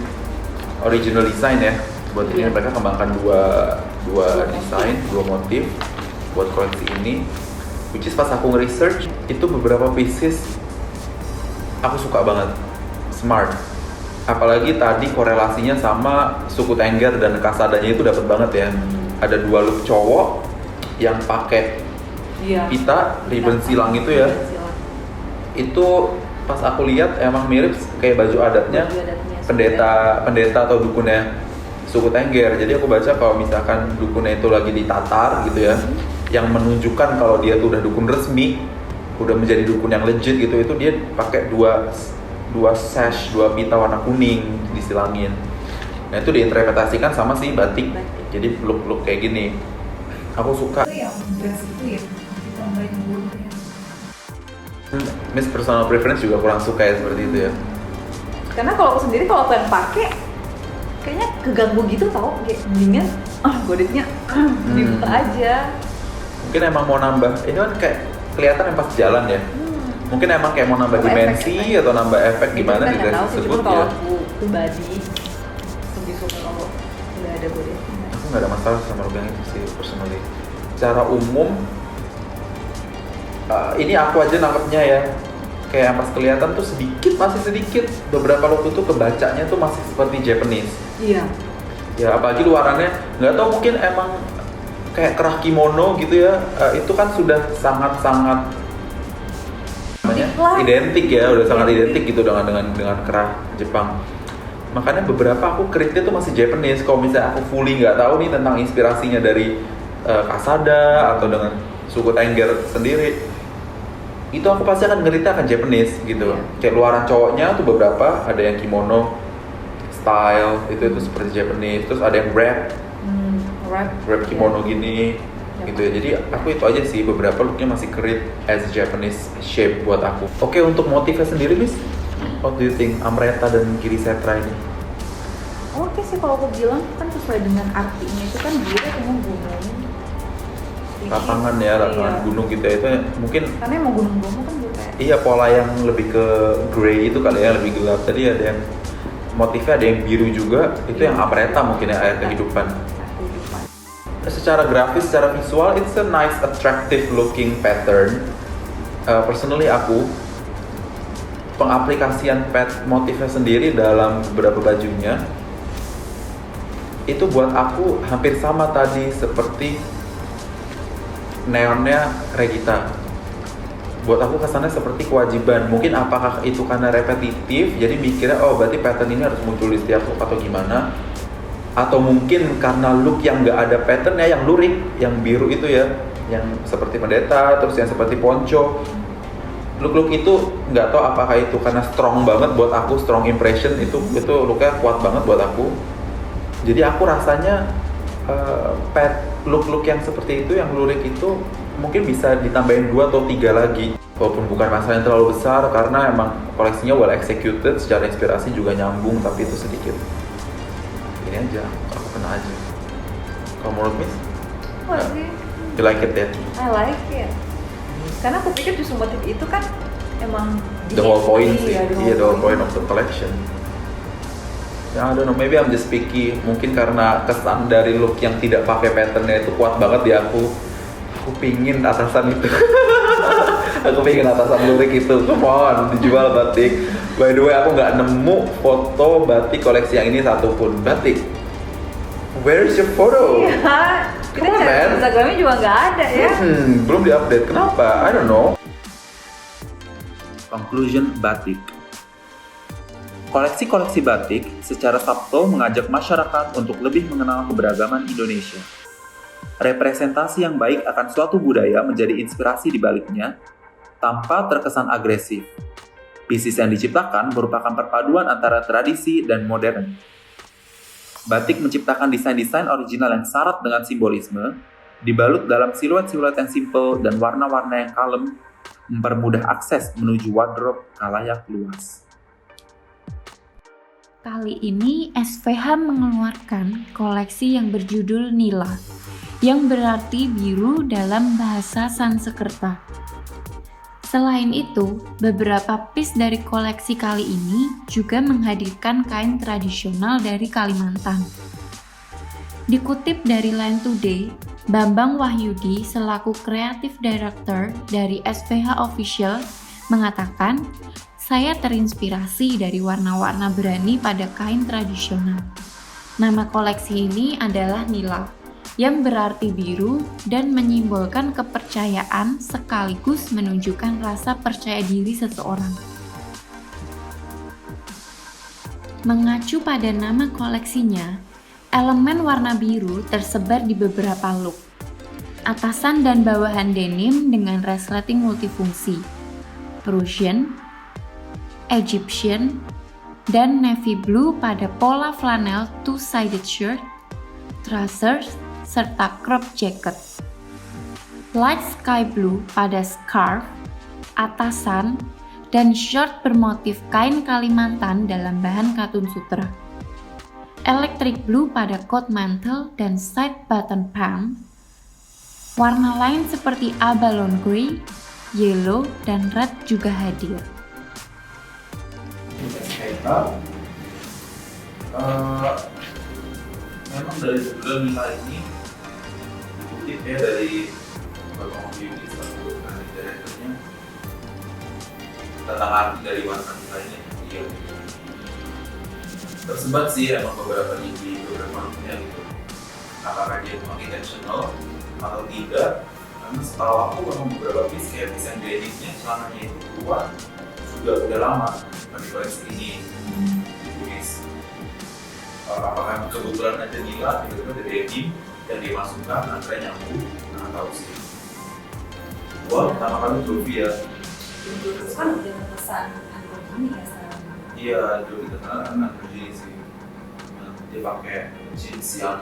original design ya. Buat ini mereka kembangkan dua desain, dua motif buat koleksi ini. Which is pas aku nge-research itu beberapa pieces aku suka banget, smart. Apalagi tadi korelasinya sama suku Tengger dan kasadanya itu dapat banget ya. Ada dua look cowok yang pakai pita, ribbon silang itu ya. Itu pas aku lihat emang mirip kayak baju adatnya pendeta atau dukunnya suku Tengger. Jadi aku baca kalau misalkan dukunnya itu lagi ditatar gitu ya, yang menunjukkan kalau dia tuh udah dukun resmi, udah menjadi dukun yang legit gitu, itu dia pakai dua sash, dua pita warna kuning disilangin. Nah itu diinterpretasikan sama si batik. Jadi look kayak gini. Aku suka. Itu yang dress itu ya, ditambahin bulu ya. Miss personal preference juga kurang suka ya seperti itu ya. Karena kalau aku sendiri kalau pengen pakai, kayaknya keganggu gitu tau, kayak mendingan godetnya dibuka aja. Mungkin emang mau nambah, ini kan kayak kelihatan yang pas jalan ya. Mungkin emang kayak mau nambah dimensi efek. atau nambah efek gimana di dress tersebut kalau ya. aku pribadi lebih suka kalau nggak ada godetnya. Aku nggak ada masalah sama lubang itu sih personally. Secara umum, ini aku aja nangkepnya ya. Kayak pas kelihatan tuh masih sedikit. Beberapa look itu kebacanya tuh masih seperti Japanese. Iya. Ya apalagi luarannya, nggak tahu mungkin emang kayak kerah kimono gitu ya. Itu kan sudah sangat-sangat namanya identik ya, udah sangat identik gitu dengan kerah Jepang. Makanya beberapa aku kritnya tuh masih Japanese. Kalau misalnya aku fully nggak tahu nih tentang inspirasinya dari kasada atau dengan suku Tengger sendiri, itu aku pasti akan ngerti akan Japanese gitu. Iya. Kayak luaran cowoknya tuh beberapa ada yang kimono style itu seperti Japanese, terus ada yang wrap kimono gini gitu ya. Jadi aku itu aja sih, beberapa looknya masih create as Japanese shape buat aku. Oke, untuk motifnya sendiri Miss, what do you think Amreta dan Kiri Setra ini? Oke sih, kalau aku bilang kan sesuai dengan artinya itu kan biru sama gunung. Lapangan ya, lapangan Iya. gunung gitu ya, itu mungkin Karena emang gunung Bromo kan biru kayak. iya pola yang lebih ke grey itu kali ya, lebih gelap. Tadi ada yang motifnya ada yang biru juga, itu yang Amreta mungkin ya, air kehidupan. Secara grafis, secara visual, it's a nice, attractive looking pattern. Personally aku, pengaplikasian motifnya sendiri dalam beberapa bajunya itu buat aku hampir sama tadi seperti neonnya Regita. Buat aku kesannya seperti kewajiban. Mungkin apakah itu karena repetitif, jadi mikirnya oh berarti pattern ini harus muncul di setiap look atau gimana? Atau mungkin karena look yang nggak ada patternnya, yang lurik, yang biru itu ya, yang seperti pendeta, terus yang seperti ponco. Look itu nggak tahu apakah itu karena strong banget buat aku, strong impression itu looknya kuat banget buat aku. Jadi aku rasanya look yang seperti itu, yang lurik itu mungkin bisa ditambahin 2 atau 3 lagi. Walaupun bukan masalah yang terlalu besar karena emang koleksinya well executed, secara inspirasi juga nyambung, tapi itu sedikit. Ini aja, aku kena aja. Kalau menurut Miss? Wah sih, You like it ya? I like it. Karena aku pikir justru motif itu kan emang The whole point sih, iya, the whole point of the collection. Ya, I don't know, maybe I'm just picky. Mungkin karena kesan dari look yang tidak pakai patternnya itu kuat banget di aku. Aku pingin atasan itu. Aku pingin atasan lurik itu. Come on, dijual batik. By the way, aku nggak nemu foto batik koleksi yang ini satupun. Batik. Where's your photo? Iya, kita Come on, cari man. Instagramnya juga nggak ada ya. Belum diupdate. Kenapa? I don't know. Conclusion batik. Koleksi-koleksi batik secara subtle mengajak masyarakat untuk lebih mengenal keberagaman Indonesia. Representasi yang baik akan suatu budaya menjadi inspirasi di baliknya, tanpa terkesan agresif. Pieces yang diciptakan merupakan perpaduan antara tradisi dan modern. Batik menciptakan desain-desain original yang syarat dengan simbolisme, dibalut dalam siluet-siluet yang simple dan warna-warna yang kalem, mempermudah akses menuju wardrobe khalayak luas. Kali ini SVH mengeluarkan koleksi yang berjudul Nila, yang berarti biru dalam bahasa Sanskerta. Selain itu, beberapa piece dari koleksi kali ini juga menghadirkan kain tradisional dari Kalimantan. Dikutip dari Line Today, Bambang Wahyudi selaku Creative Director dari SVH Official mengatakan, "Saya terinspirasi dari warna-warna berani pada kain tradisional. Nama koleksi ini adalah Nila, yang berarti biru dan menyimbolkan kepercayaan sekaligus menunjukkan rasa percaya diri seseorang." Mengacu pada nama koleksinya, elemen warna biru tersebar di beberapa look. Atasan dan bawahan denim dengan resleting multifungsi, Persian, Egyptian, dan navy blue pada pola flanel two-sided shirt, trousers, serta crop jacket. Light sky blue pada scarf, atasan, dan short bermotif kain Kalimantan dalam bahan katun sutra. Electric blue pada coat mantle dan side button pump. Warna lain seperti abalone grey, yellow, dan red juga hadir. Memang dari bulan Nila ini dikutip ya dari Bambang Wahyudi selaku direkturnya tentang arti dari warna Nila ini. Iya. Tersebar sih emang beberapa di beberapa looknya gitu. Apakah dia memang intentional atau tidak? Karena setahu aku memang beberapa piece kayak desain denimnya celananya itu keluar udah lama dari koleksi ini. Apakah kebetulan aja Nila tiba-tiba ada denim yang dimasukkan akhirnya nyambung, nggak tahu sih. Gua pertama kali Jovi ya terus kan udah terkesan androgini ya sekarang. Iya, Jovi terkenal kan androgini sih. Nah, dia pakai jeans yang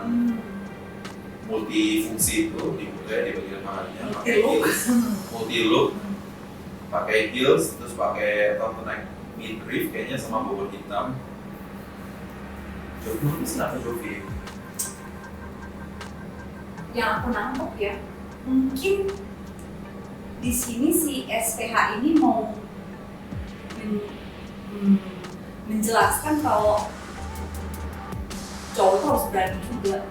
multifungsi itu di bagian tangannya, pakai heels, multi look, pakai heels, terus pakai turtleneck midriff kayaknya sama bobot hitam. Jovi ini kenapa Jovi? Yang aku nangkep ya, mungkin di sini si SPH ini mau menjelaskan kalau cowok tuh harus berani juga.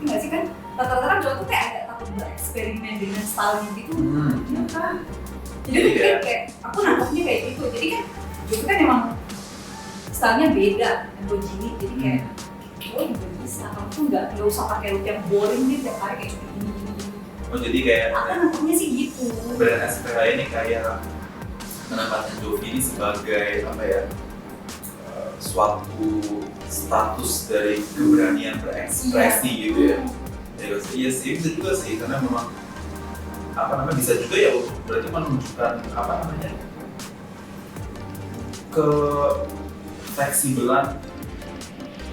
Ngerti nggak sih kan? Rata-rata kan cowok tuh kayak agak takut bereksperimen dengan style gitu, ya kan? Jadi kayak aku nangkepnya kayak gitu. Jadi kan Jovi kan emang stylenya beda, androgini. Jadi kayak oh juga bisa, kamu tuh nggak usah pakai look yang boring nih tiap hari kayak gini. Oh jadi kayak Aku nangkepnya sih gitu. brand SPH ini kayak menempatkan Jovi ini sebagai apa ya, suatu status dari keberanian berekspresi gitu ya. Iya sih, bisa juga sih karena memang apa namanya bisa juga ya berarti menunjukkan apa namanya ke fleksibelan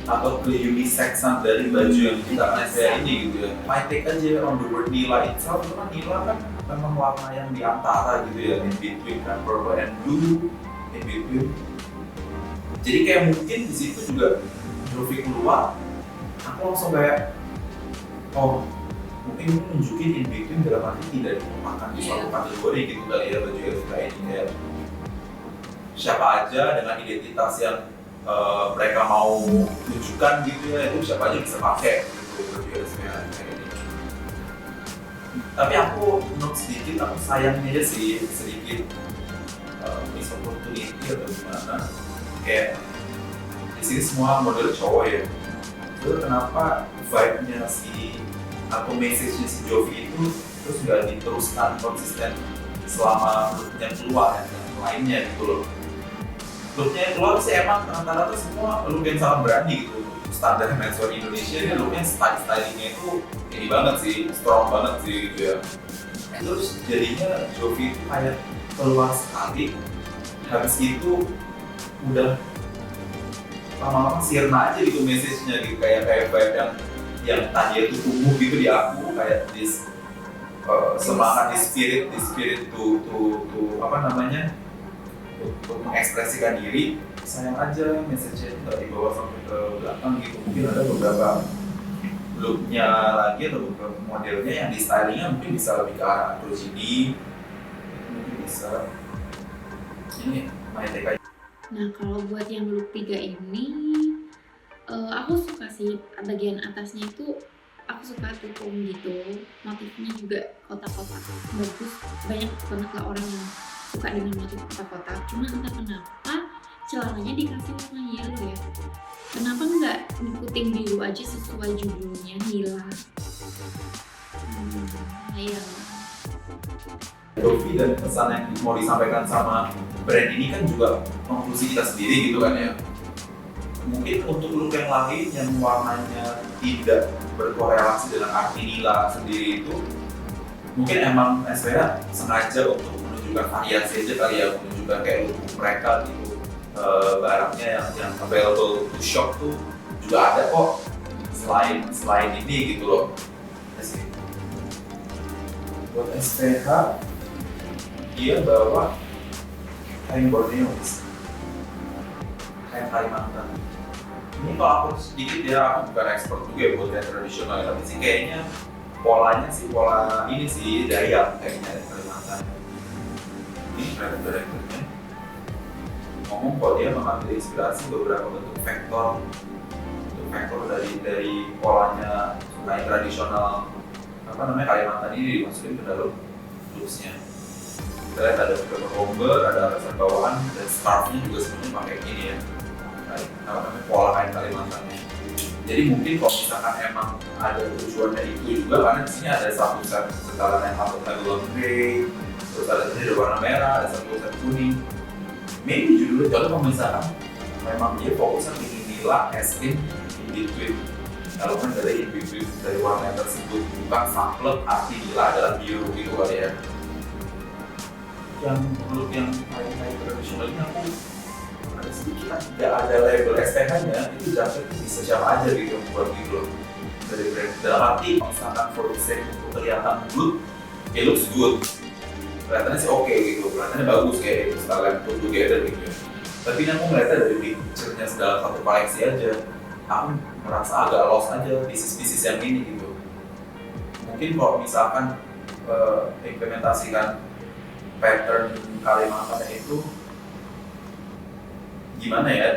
atau ke unisexan dari baju yang kita pakai ini gitu ya. My take aja on the word nila itself, itu kan nila kan memang warna yang di antara gitu ya, in between kan purple and blue, in between. Jadi kayak mungkin di situ juga Jovi keluar, aku langsung kayak oh mungkin nunjukin in between dalam arti tidak ditempatkan di suatu kategori gitu kali ya baju SPH ini kayak siapa aja dengan identitas yang mereka mau tunjukkan gitu ya, itu siapa aja bisa pakai gitu baju SPH kayak ini. Tapi aku menurut sedikit, aku sayangnya aja sih sedikit miss opportunity atau gimana. Kayak di sini semua model cowok ya. Terus kenapa vibe-nya si atau message-nya si Jovi itu terus nggak diteruskan konsisten selama look-nya keluar yang lainnya gitu loh. Look-nya yang keluar sih emang rata-rata semua look yang sangat berani gitu. Standar menswear Indonesia ini look-nya stylingnya itu ini banget sih, strong banget sih gitu ya. Terus jadinya Jovi itu kayak keluar sekali, habis itu udah lama-lama sirna aja gitu message-nya gitu, kayak vibe yang tadi itu tumbuh gitu di aku kayak semangat di spirit to apa namanya untuk mengekspresikan diri. Sayang aja message-nya itu nggak dibawa sampai ke belakang gitu. Mungkin ada beberapa look-nya lagi atau beberapa modelnya yang di stylingnya mungkin bisa lebih ke arah androgini, mungkin bisa. Ini my take aja. Nah, kalau buat yang look 3 ini, aku suka sih bagian atasnya itu, aku suka tutung gitu, motifnya juga kotak-kotak, bagus, banyak banget lah orang yang suka dengan motif kotak-kotak. Cuma entah kenapa celananya dikasih warna yellow ya. Kenapa nggak ngikutin biru aja sesuai judulnya, Nila? Iya. Jovi dan pesan yang mau disampaikan sama brand ini kan juga konklusi kita sendiri gitu kan ya. Mungkin untuk look yang lain yang warnanya tidak berkorelasi dengan arti Nila sendiri itu mungkin emang SPH sengaja untuk menunjukkan variasi aja kali ya, menunjukkan kayak look mereka gitu. Barangnya yang available to shop tuh juga ada kok selain ini gitu loh. Buat SPH dia bawa kain Borneo, kain Kalimantan. Ini kalau aku sedikit ya, aku bukan expert juga ya buat kain tradisional, tapi sih kayaknya polanya sih pola ini sih Dayak kayaknya dari Kalimantan. Ini directornya ngomong kalau dia mengambil inspirasi beberapa bentuk vektor dari polanya kain tradisional apa namanya Kalimantan ini dimasukin ke dalam looks-nya. Kita lihat ada beberapa bomber, ada alasan bawahan, dan scarf-nya juga sebenarnya pakai ini ya, apa namanya pola kain Kalimantannya. Jadi mungkin kalau misalkan emang ada tujuannya itu juga, karena di sini ada satu set setelan yang satu grey, terus ada tadi warna merah, ada satu set kuning. Maybe judulnya kalau misalkan memang dia fokusnya ini Nila as in between. Kalau kan dari in between dari warna tersebut bukan saklek arti Nila adalah biru gitu kali ya. yang look yang kayak tradisional ini aku ada sedikit nggak ada label SPH-nya, itu jaket itu bisa siapa aja gitu buat gitu loh dari brand. Dalam arti misalkan for the sake untuk kelihatan good, it looks good, kelihatannya sih oke gitu, kelihatannya bagus kayak style put together gitu ya. Tapi ini aku ngeliatnya dari picture-nya dalam satu koleksi aja, aku merasa agak lost aja pieces-pieces yang ini gitu. Mungkin kalau misalkan implementasikan pattern Kalimantan itu gimana ya,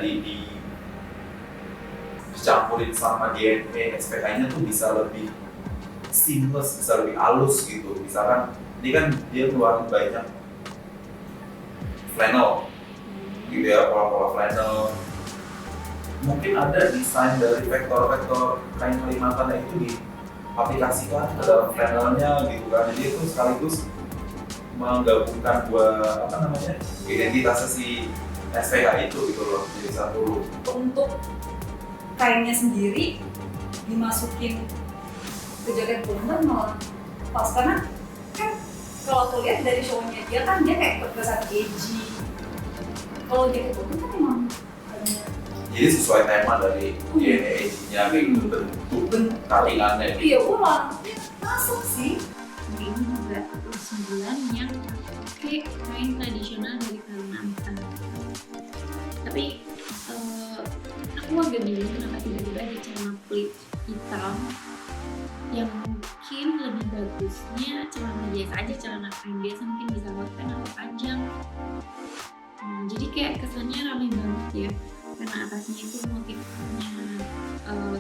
dicampurin sama DNA SPH-nya tuh bisa lebih seamless, bisa lebih halus gitu. Misalkan ini kan dia keluarin banyak flannel gitu ya, pola-pola flannel. Mungkin ada desain dari vektor-vektor kain Kalimantan itu diaplikasikan ke dalam flannelnya gitu kan. Jadi itu sekaligus menggabungkan dua identitasnya si SPH itu gitu loh, jadi satu. Untuk kainnya sendiri dimasukin ke jaket bomber malah pas, karena kan kalau aku lihat dari show-nya dia kan dia kayak terkesan edgy. Kalau jaket bomber kan emang jadi sesuai tema dari DNA edgy-nya kayak gitu, bentuk karingannya gitu. Iya, ulang masuk sih. Ini juga 9 yang pakai kain tradisional dari Kalimantan. Tapi aku agak bingung kenapa tiba-tiba ada celana pleat hitam yang mungkin lebih bagusnya celana biasa aja, celana kain biasa mungkin bisa buat atau panjang. Jadi kayak kesannya ramai banget ya, karena atasnya itu motifnya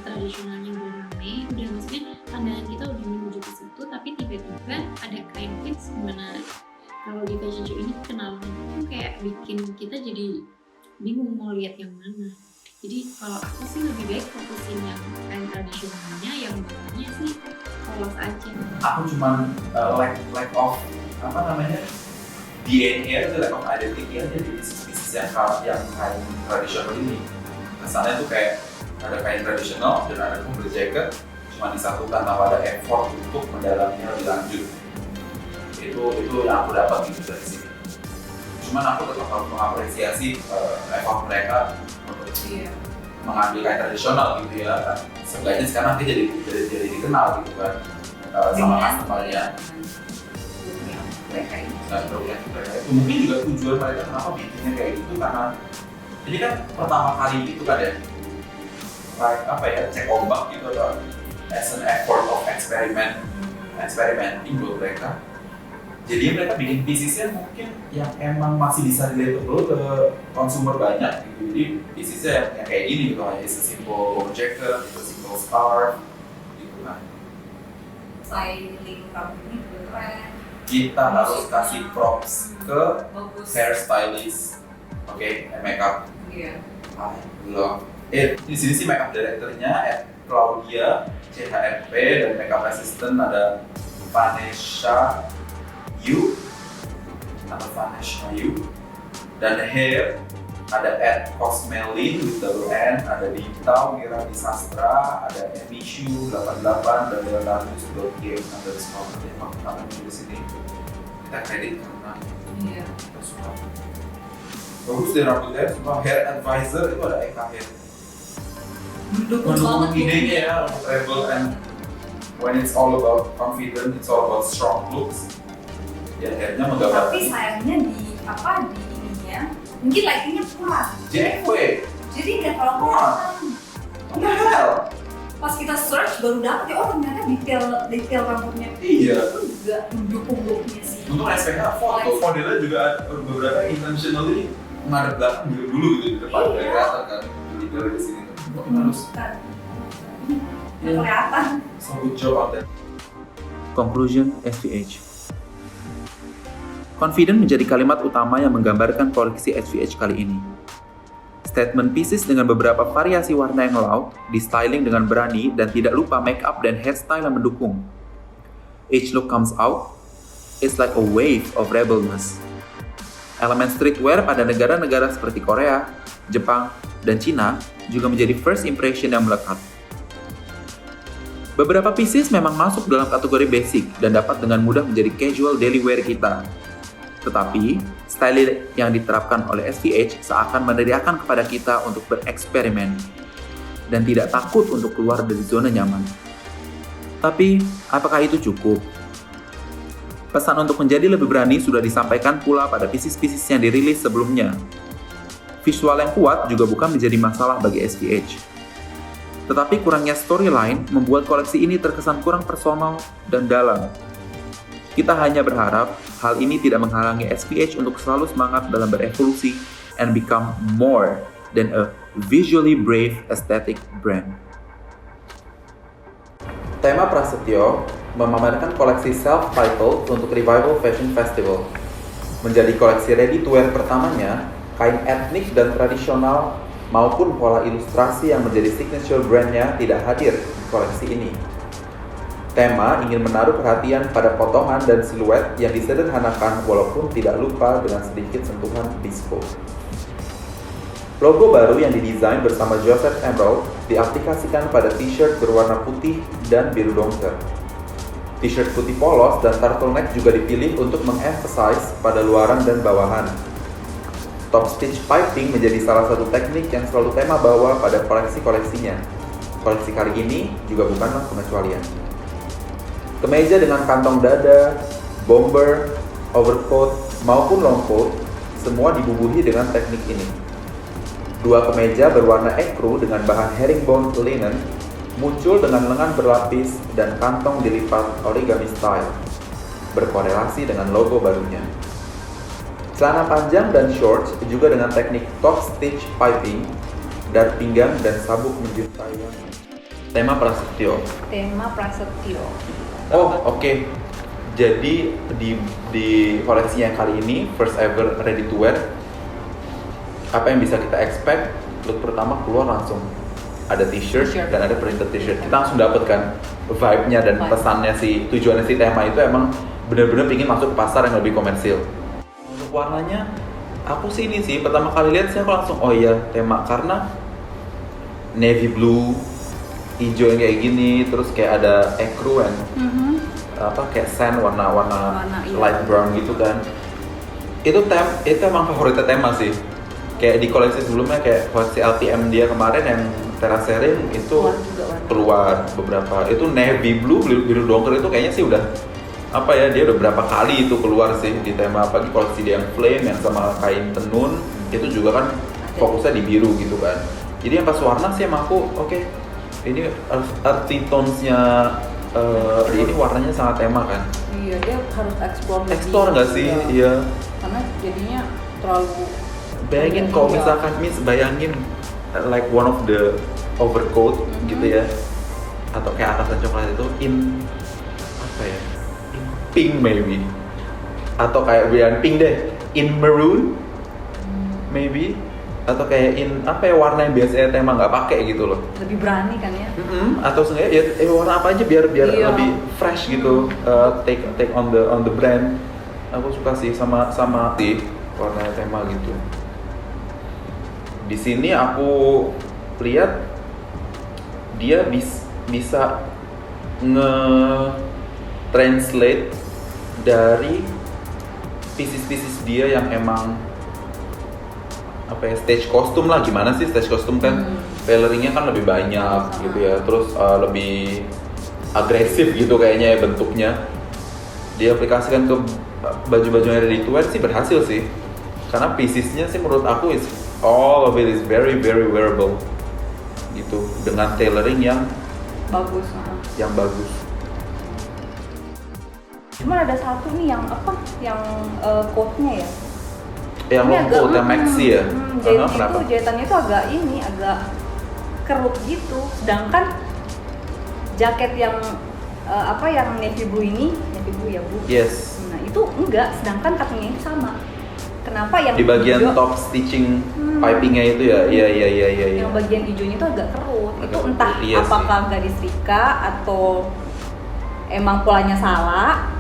tradisionalnya udah rame, udah maksudnya pandangan kita udah menuju ke situ, tapi tiba-tiba ada kain pleats gimana. Kalau di fashion show ini kenalan itu kayak bikin kita jadi bingung mau lihat yang mana. Jadi kalau aku sih lebih baik fokusin yang kain tradisionalnya, yang bawahnya sih polos aja. Aku cuman lack of DNA itu, lack of identity aja di bisnis yang kain tradisional ini. Kesannya tuh kayak ada kain tradisional dan ada bomber jacket, cuma disatukan tanpa ada effort untuk mendalaminya lebih lanjut. Itu yang aku dapat gitu dari sini. Cuman aku tetap harus mengapresiasi effort mereka untuk mengambil kain tradisional gitu ya. Seenggaknya sekarang dia jadi dikenal gitu kan sama customer-nya. Mereka itu mungkin juga tujuan mereka kenapa bikinnya kayak gitu, karena ini kan pertama kali gitu kan ya, cek ombak gitu, atau as an effort of experimenting buat mereka. Jadi mereka bikin piecesnya mungkin yang emang masih bisa relatable ke consumer banyak gitu. Jadi piecesnya yang kayak gini gitu, kayak it's a simple bomber jacket, it's a simple scarf gitu kan. styling kamu ini keren. Kita harus kasih props ke Bagus. hairstylist, oke, makeup. Iya. Belum. Di sini sih makeup directornya Claudia CHRP, dan makeup assistant ada Vanessa Yu, dan hair ada @cosmelin with double N, ada Dita Mira di Sastra, ada Emishu 88 dan Leonardus.g namanya di sini. Kita kredit karena kita suka. Bagus deh rambutnya, semua hair advisor itu ada Eka Hair. Mendukung idenya ya, rebel, and when it's all about confident, it's all about strong looks. Ya hairnya menggambarkan. Tapi sayangnya di ininya mungkin lightingnya kurang. JW. Jadi nggak terlalu kelihatan. What the hell? Pas kita search baru dapet ya, ternyata detail rambutnya Iya. itu juga mendukung looknya sih. Untuk SPH modelnya juga ada beberapa intentionally ngadep belakang dulu gitu di depan, Iya. kelihatan kan detail di sini. Harus Kelihatan. so good job on that. Conclusion SVH. Confident menjadi kalimat utama yang menggambarkan koleksi SVH kali ini. Statement pieces dengan beberapa variasi warna yang loud, di-styling dengan berani, dan tidak lupa make up dan hairstyle yang mendukung. Each look comes out, it's like a wave of rebelness. Elemen streetwear pada negara-negara seperti Korea, Jepang, dan Cina juga menjadi first impression yang melekat. Beberapa pieces memang masuk dalam kategori basic dan dapat dengan mudah menjadi casual daily wear kita. Tetapi, style yang diterapkan oleh SVH seakan meneriakkan kepada kita untuk bereksperimen dan tidak takut untuk keluar dari zona nyaman. Tapi, apakah itu cukup? Pesan untuk menjadi lebih berani sudah disampaikan pula pada pieces-pieces yang dirilis sebelumnya. Visual yang kuat juga bukan menjadi masalah bagi SVH. Tetapi kurangnya storyline membuat koleksi ini terkesan kurang personal dan dalam. Kita hanya berharap hal ini tidak menghalangi SVH untuk selalu semangat dalam berevolusi and become more than a visually brave aesthetic brand. Tema Prasetyo memamerkan koleksi self-titled untuk Revival Fashion Festival. Menjadi koleksi ready-to-wear pertamanya, kain etnik dan tradisional maupun pola ilustrasi yang menjadi signature brandnya tidak hadir di koleksi ini. Tema ingin menaruh perhatian pada potongan dan siluet yang disederhanakan walaupun tidak lupa dengan sedikit sentuhan bespoke. Logo baru yang didesain bersama Joseph Emerald diaplikasikan pada t-shirt berwarna putih dan biru dongker. T-shirt putih polos dan turtleneck juga dipilih untuk mengemphasize pada luaran dan bawahan. Top stitch piping menjadi salah satu teknik yang selalu tema bawa pada koleksi-koleksinya. Koleksi kali ini juga bukanlah pengecualian. Kemeja dengan kantong dada, bomber, overcoat, maupun long coat, semua dibubuhi dengan teknik ini. Dua kemeja berwarna ecru dengan bahan herringbone linen muncul dengan lengan berlapis dan kantong dilipat origami style, berkorelasi dengan logo barunya. Celana panjang dan shorts juga dengan teknik top stitch piping, dart pinggang dan sabuk menjuntai. Tema Prasetyo. Tema Prasetyo. Oh, oke. Jadi di koleksi yang kali ini, first ever ready to wear, apa yang bisa kita expect? Look pertama keluar langsung ada t-shirt dan ada printed t-shirt. Kita langsung dapet kan vibe-nya dan pesannya si tujuannya si tema itu emang benar-benar ingin masuk ke pasar yang lebih komersil. Untuk warnanya, aku sih ini sih pertama kali lihat sih aku langsung oh iya tema karena navy blue, hijau yang kayak gini, terus kayak ada ecru and apa kayak sand warna light brown gitu kan. Itu emang favoritnya tema sih. Kayak di koleksi sebelumnya kayak koleksi LTM dia kemarin yang Terracerin itu keluar beberapa. Itu navy blue biru dongker itu kayaknya sih udah apa ya dia udah berapa kali itu keluar sih di tema apalagi koleksi dia yang flame yang sama kain tenun itu juga kan fokusnya di biru gitu kan. Jadi yang pas warna sih emang aku oke. Ini earthy tones-nya ini warnanya sangat tema kan? Iya, dia harus explore nggak sih? Iya. Karena jadinya terlalu. Bayangin kalau misalkan bayangin like one of the overcoat gitu ya, atau kayak atasan coklat itu in apa ya? In pink maybe, atau kayak bukan pink deh, in maroon maybe. Atau kayak in apa ya warna yang biasanya tema nggak pakai gitu loh, lebih berani kan ya. Atau seenggaknya ya warna apa aja biar lebih fresh gitu. Take on the brand. Aku suka sih sama sih warna tema gitu. Di sini aku lihat dia bisa nge-translate dari pieces-pieces dia yang emang apa ya stage kostum lah, gimana sih stage kostum kan tailoringnya kan lebih banyak gitu ya, terus lebih agresif gitu kayaknya ya bentuknya, diaplikasikan ke baju-baju yang ready to wear sih berhasil sih, karena piecesnya sih menurut aku all of it is very very wearable gitu dengan tailoring yang bagus. Cuman ada satu nih yang apa yang coat-nya ya. Yang long yang maxi ya? Jahitannya itu agak kerut gitu. Sedangkan jaket yang yang navy blue ya Bu? Yes. Nah itu enggak, sedangkan cuttingnya itu sama. Kenapa yang di bagian hijau, top stitching pipingnya itu ya? Iya. Yang bagian hijaunya itu agak kerut. Itu entah iya apakah nggak disetrika atau emang polanya salah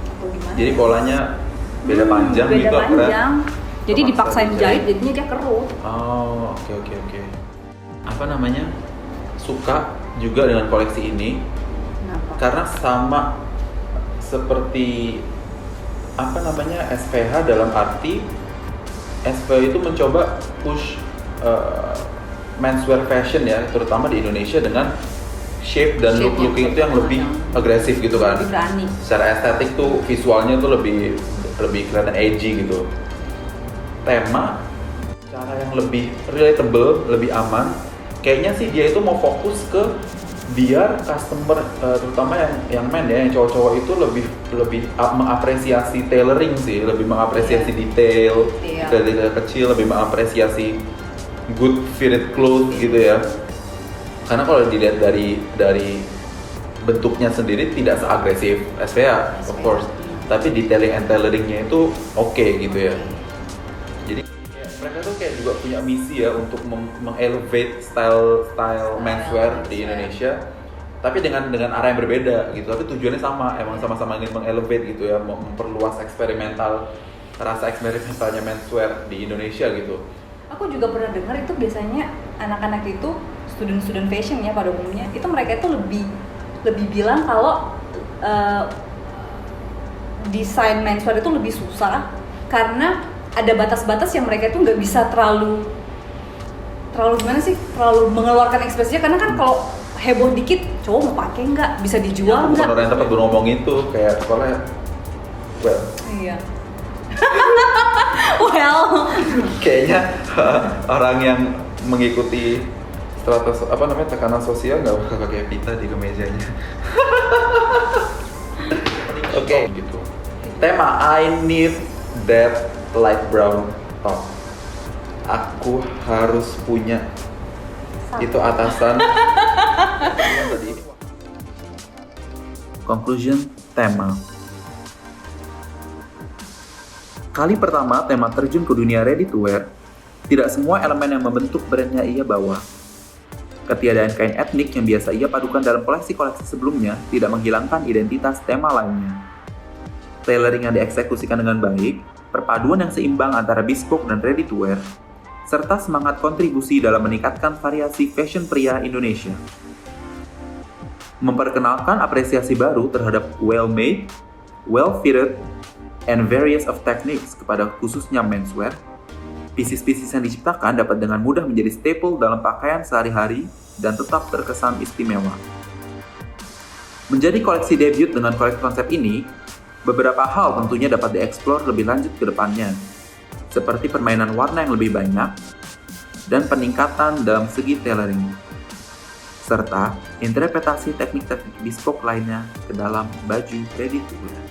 atau gimana? Jadi polanya beda panjang beda gitu panjang. Jadi dipaksain jahit jadinya dia kerut. Oh, oke. Apa namanya? Suka juga dengan koleksi ini. Kenapa? Karena sama seperti SPH dalam arti SPH itu mencoba push menswear fashion ya, terutama di Indonesia dengan shape dan Shape-nya looking itu yang lebih agresif gitu kan. Lebih berani. Secara estetik tuh visualnya tuh lebih kelihatan edgy gitu. Tema cara yang lebih relatable, lebih aman. Kayaknya sih dia itu mau fokus ke biar customer terutama yang men ya, yang cowok-cowok itu lebih mengapresiasi tailoring sih, lebih mengapresiasi detail kecil, lebih mengapresiasi good fitted clothes gitu ya. Karena kalau dilihat dari bentuknya sendiri tidak seagresif SPH, of course, tapi detailing and tailoringnya itu oke gitu ya. Jadi mereka tuh kayak juga punya misi ya untuk mengelevate style menswear di Indonesia, tapi dengan arah yang berbeda gitu. Tapi tujuannya sama, emang sama-sama ingin mengelevate gitu ya, memperluas rasa eksperimentalnya menswear di Indonesia gitu. Aku juga pernah dengar itu biasanya anak-anak itu student fashion ya pada umumnya itu mereka itu lebih bilang kalau desain menswear itu lebih susah karena ada batas-batas yang mereka itu nggak bisa terlalu mengeluarkan ekspresinya, karena kan kalau heboh dikit cowok mau pakai nggak, bisa dijual nggak? Orang yang tempat gue ngomong itu kayak sekolah iya. Well, kayaknya orang yang mengikuti tekanan sosial nggak bakal pakai pita di kemejanya. Oke. Gitu. Tema I need that light brown top. Aku harus punya itu atasan. Conclusion tema. Kali pertama tema terjun ke dunia ready to wear, tidak semua elemen yang membentuk brandnya ia bawa. Ketiadaan kain etnik yang biasa ia padukan dalam koleksi-koleksi sebelumnya tidak menghilangkan identitas tema lainnya. Tailoring yang dieksekusikan dengan baik, perpaduan yang seimbang antara bespoke dan ready to wear, serta semangat kontribusi dalam meningkatkan variasi fashion pria Indonesia. Memperkenalkan apresiasi baru terhadap well-made, well-fitted, and various of techniques kepada khususnya menswear, pieces-pieces yang diciptakan dapat dengan mudah menjadi staple dalam pakaian sehari-hari dan tetap terkesan istimewa. Menjadi koleksi debut dengan koleksi konsep ini, beberapa hal tentunya dapat dieksplor lebih lanjut ke depannya, seperti permainan warna yang lebih banyak dan peningkatan dalam segi tailoring, serta interpretasi teknik-teknik bespoke lainnya ke dalam baju ready to wear.